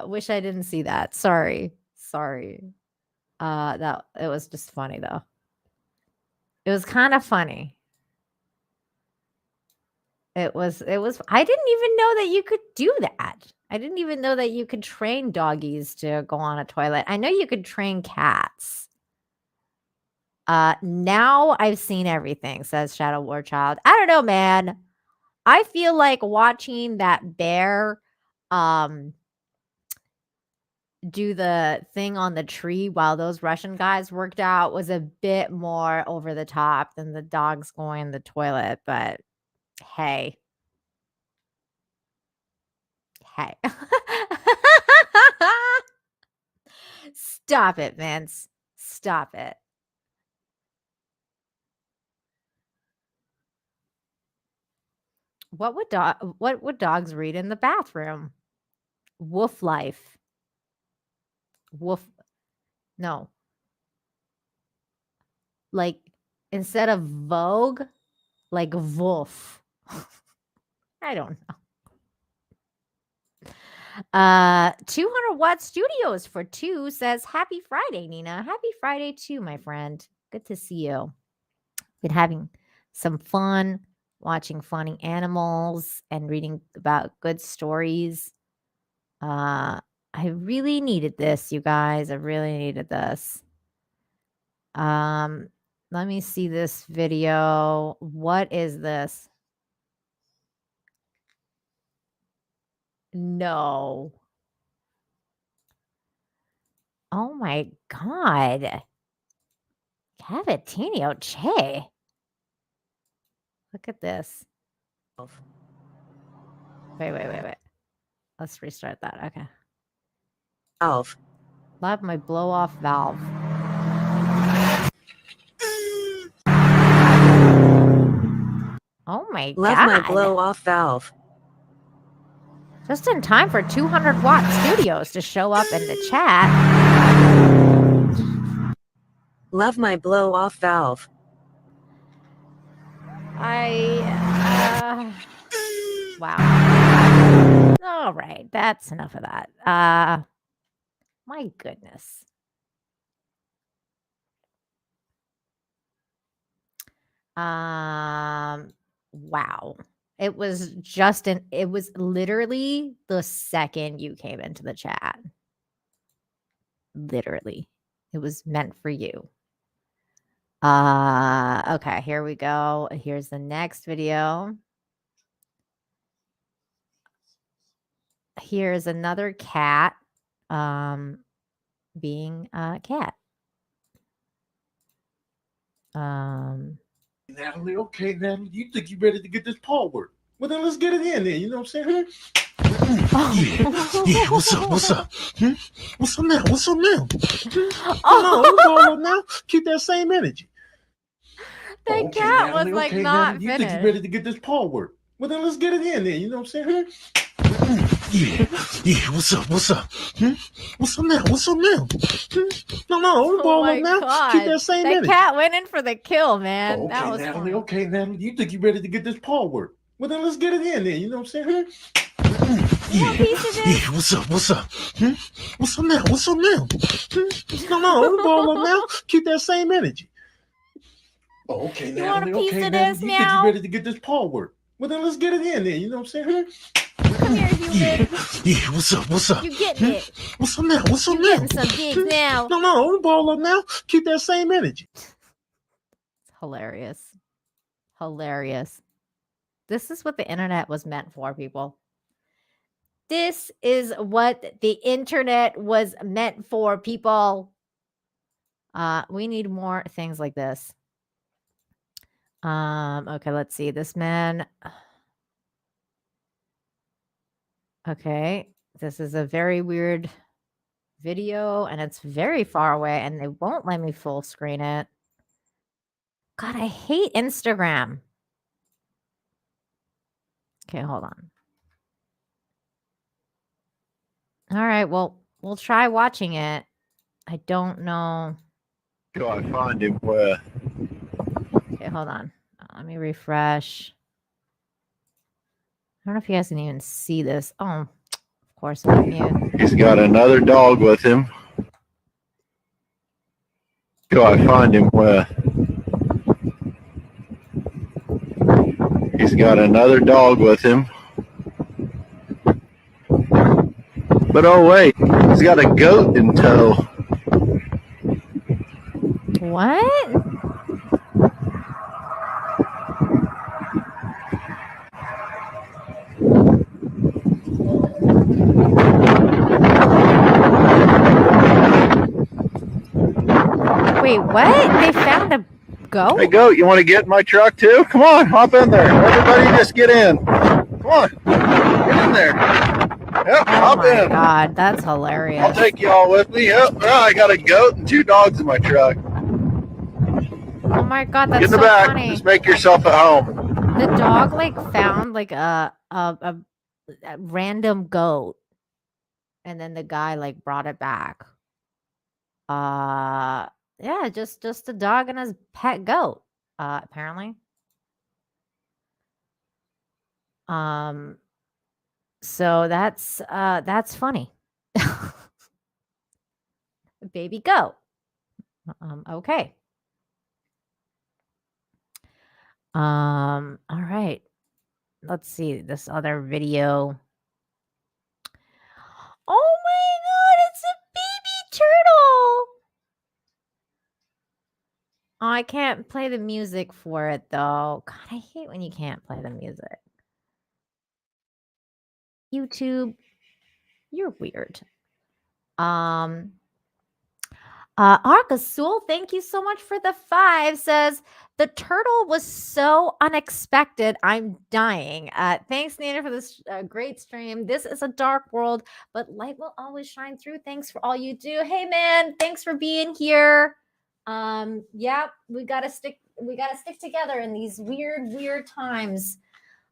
Wish I didn't see that. Sorry. That it was just funny though. It was kind of funny. It was I didn't even know that you could do that. I didn't even know that you could train doggies to go on a toilet. I know you could train cats. Now I've seen everything, says Shadow War Child. I don't know, man. I feel like watching that bear do the thing on the tree while those Russian guys worked out was a bit more over the top than the dogs going in the toilet, but hey. Stop it, Vince. Stop it. What would dogs read in the bathroom? Woof life. Woof. No. Like instead of Vogue, like Wolf. I don't know. 200 Watt Studios for 2 says happy Friday, Nina. Happy Friday too, my friend. Good to see you. Been having some fun watching funny animals and reading about good stories. I really needed this, you guys. I really needed this. Let me see this video. What is this? No. Oh my God. Cavatinho Che. Look at this. Wait. Let's restart that. Okay. Valve. Love my blow off valve. Oh my God. Love my blow off valve. Just in time for 200 Watt Studios to show up in the chat. Love my blow off valve. Wow. All right, that's enough of that. My goodness. Wow. It was literally the second you came into the chat. Literally. It was meant for you. Okay, here we go. Here's the next video. Here's another cat being a cat. Natalie, okay, Natalie, you think you're ready to get this paw work? Well, then let's get it in there. You know what I'm saying? Yeah, what's up? What's up now? What's up now? No, now. Keep that same energy. That cat was like not Natalie, you finished. think you're ready to get this paw work? Well, then let's get it in there. You know what I'm saying? Yeah, what's up? What's up now? No, ball up now. Keep that same energy. Cat went in for the kill, man. Okay, That was Natalie, funny. okay, Natalie, you think you're ready to get this paw work? Well, then let's get it in there. You know what I'm saying? Yeah, what's up? What's up now? No, ball up now. Keep that same energy. Oh, okay, You want a Natalie, piece okay, of Natalie, this, you think meow? you're ready to get this paw work? Well, then let's get it in there. You know what I'm saying? Come here, human. Yeah, what's up? You getting it? What's up now? You getting some digs now? No, ball up now. Keep that same energy. Hilarious. Hilarious. This is what the internet was meant for, people. This is what the internet was meant for, people. We need more things like this. Okay, let's see. This man. Okay, this is a very weird video, and it's very far away, and they won't let me full screen it. God, I hate Instagram. Okay, hold on. All right, well, we'll try watching it. I don't know. Do I find him where? Okay, hold on. Let me refresh. I don't know if you guys can even see this. Oh, of course, I'm on mute. He's got another dog with him. Do I find him where? He's got another dog with him. But oh wait, he's got a goat in tow. What? Wait, what? They found a goat? Hey goat, you want to get in my truck too? Come on, hop in there. Everybody just get in. Come on, get in there. Yep, Oh hop my in. God, that's hilarious. I'll take y'all with me. Yep. Well, I got a goat and 2 dogs in my truck. Oh my God, Get that's in the so back. funny. Just make yourself at home. The dog like found like a random goat, and then the guy like brought it back. Yeah, just a dog and his pet goat. Apparently. So that's funny. Baby goat. Okay. All right. Let's see this other video. Oh my God, it's a baby turtle. Oh, I can't play the music for it though. God, I hate when you can't play the music. YouTube, you're weird. Arcasul, thank you so much for the 5. Says the turtle was so unexpected. I'm dying. Thanks, Nana, for this great stream. This is a dark world, but light will always shine through. Thanks for all you do. Hey, man, thanks for being here. Yeah, we gotta stick together in these weird times.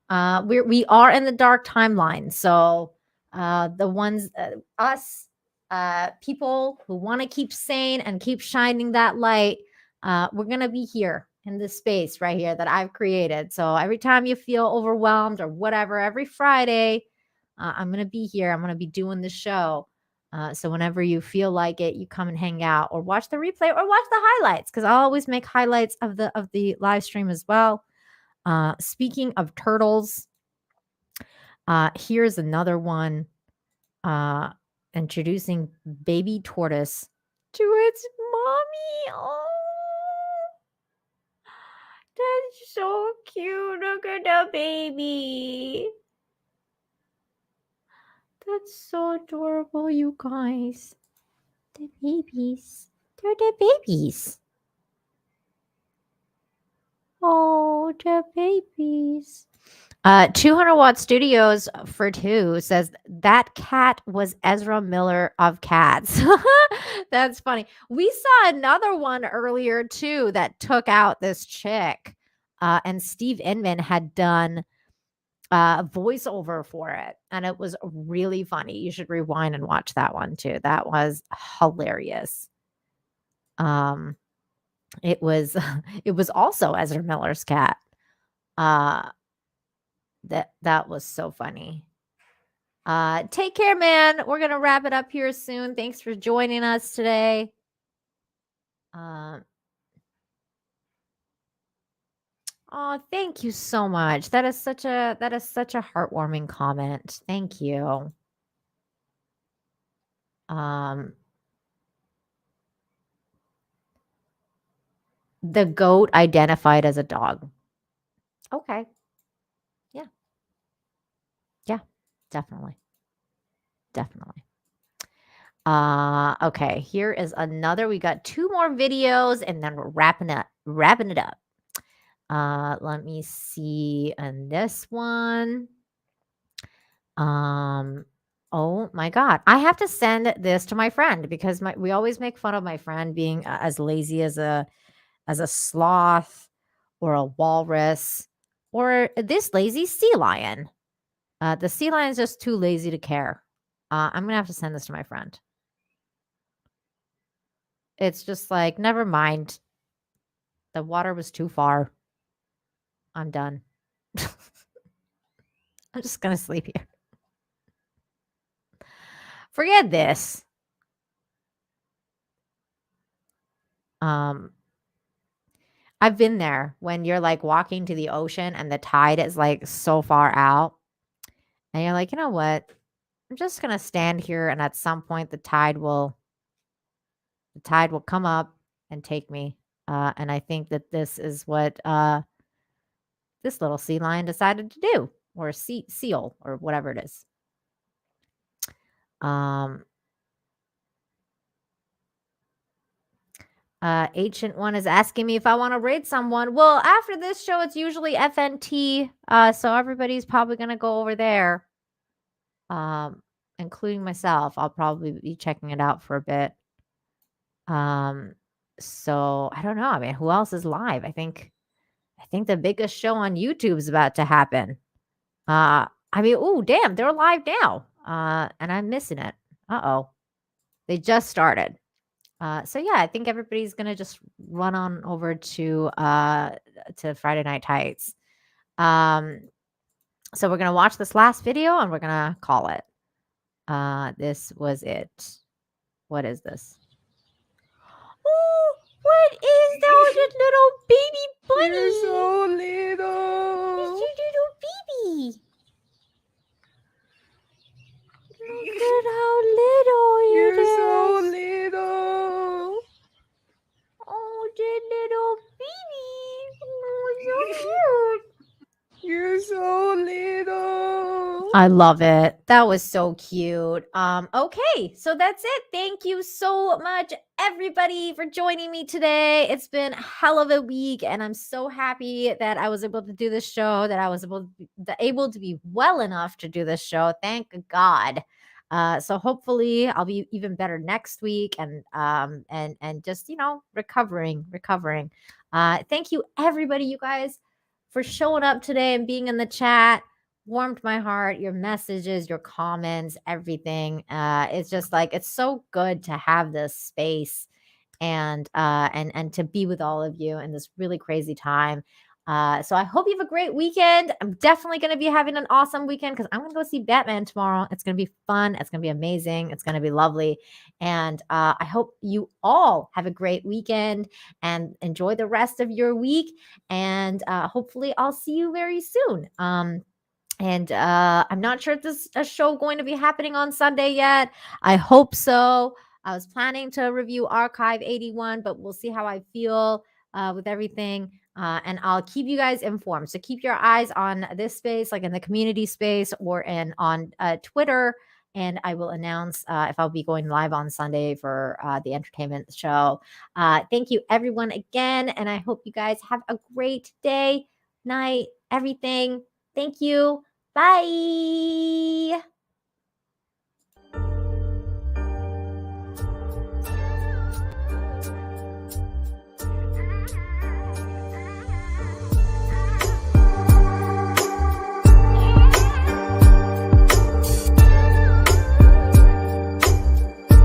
We are in the dark timeline, so the ones us people who want to keep sane and keep shining that light, we're gonna be here in this space right here that I've created. So every time you feel overwhelmed or whatever, every Friday, I'm gonna be here. I'm gonna be doing the show. So whenever you feel like it, you come and hang out or watch the replay or watch the highlights, because I'll always make highlights of the live stream as well. Speaking of turtles, here's another one. Introducing baby tortoise to its mommy. Oh, that's so cute. Look at the baby. That's so adorable, you guys. The babies. They're the babies. Oh, the babies. 200 Watt Studios for 2 says that cat was Ezra Miller of Cats. That's funny. We saw another one earlier too that took out this chick, and Steve Inman had done voiceover for it, and it was really funny. You should rewind and watch that one too. That was hilarious. It was it was also Ezra Miller's cat. That was so funny. Take care, man. We're gonna wrap it up here soon. Thanks for joining us today. Oh, thank you so much. That is such a heartwarming comment. Thank you. The goat identified as a dog. Okay. Yeah. Yeah, definitely. Definitely. Okay, here is another. We got 2 more videos and then we're wrapping it up. Let me see on this one. Oh my God. I have to send this to my friend because we always make fun of my friend being as lazy as a sloth or a walrus or this lazy sea lion. The sea lion is just too lazy to care. I'm gonna have to send this to my friend. It's just like, never mind. The water was too far. I'm done. I'm just gonna sleep here. Forget this. I've been there when you're like walking to the ocean and the tide is like so far out. And you're like, you know what? I'm just gonna stand here and at some point the tide will come up and take me. And I think that this is what this little sea lion decided to do, or a seal, or whatever it is. Ancient One is asking me if I want to raid someone. Well, after this show, it's usually FNT, so everybody's probably gonna go over there. including myself, I'll probably be checking it out for a bit. So I don't know. I mean, who else is live? I think the biggest show on YouTube is about to happen. I mean, oh damn, they're live now. And I'm missing it. Uh-oh. They just started. So yeah, I think everybody's gonna just run on over to Friday Night Tights. So we're gonna watch this last video and we're gonna call it. This was it. What is this? Oh, what is that little baby bunny? You're so little. It's your little baby. Look at how little You're it so is. little. Oh, the little baby. Oh, so cute. You're so little. I love it. That was so cute. Okay, so that's it. Thank you so much, everybody, for joining me today. It's been a hell of a week, and I'm so happy that I was able to do this show, that I was able to be well enough to do this show. Thank God. So hopefully I'll be even better next week, and just recovering. Thank you, everybody, you guys, for showing up today and being in the chat. Warmed my heart. Your messages, your comments, everything. It's just like, it's so good to have this space and to be with all of you in this really crazy time. So I hope you have a great weekend. I'm definitely going to be having an awesome weekend because I'm going to go see Batman tomorrow. It's going to be fun. It's going to be amazing. It's going to be lovely. And I hope you all have a great weekend and enjoy the rest of your week. And hopefully I'll see you very soon. And I'm not sure if this a show going to be happening on Sunday yet. I hope so. I was planning to review Archive 81, but we'll see how I feel with everything. And I'll keep you guys informed. So keep your eyes on this space, like in the community space or on Twitter. And I will announce if I'll be going live on Sunday for the entertainment show. Thank you, everyone, again. And I hope you guys have a great day, night, everything. Thank you. Bye.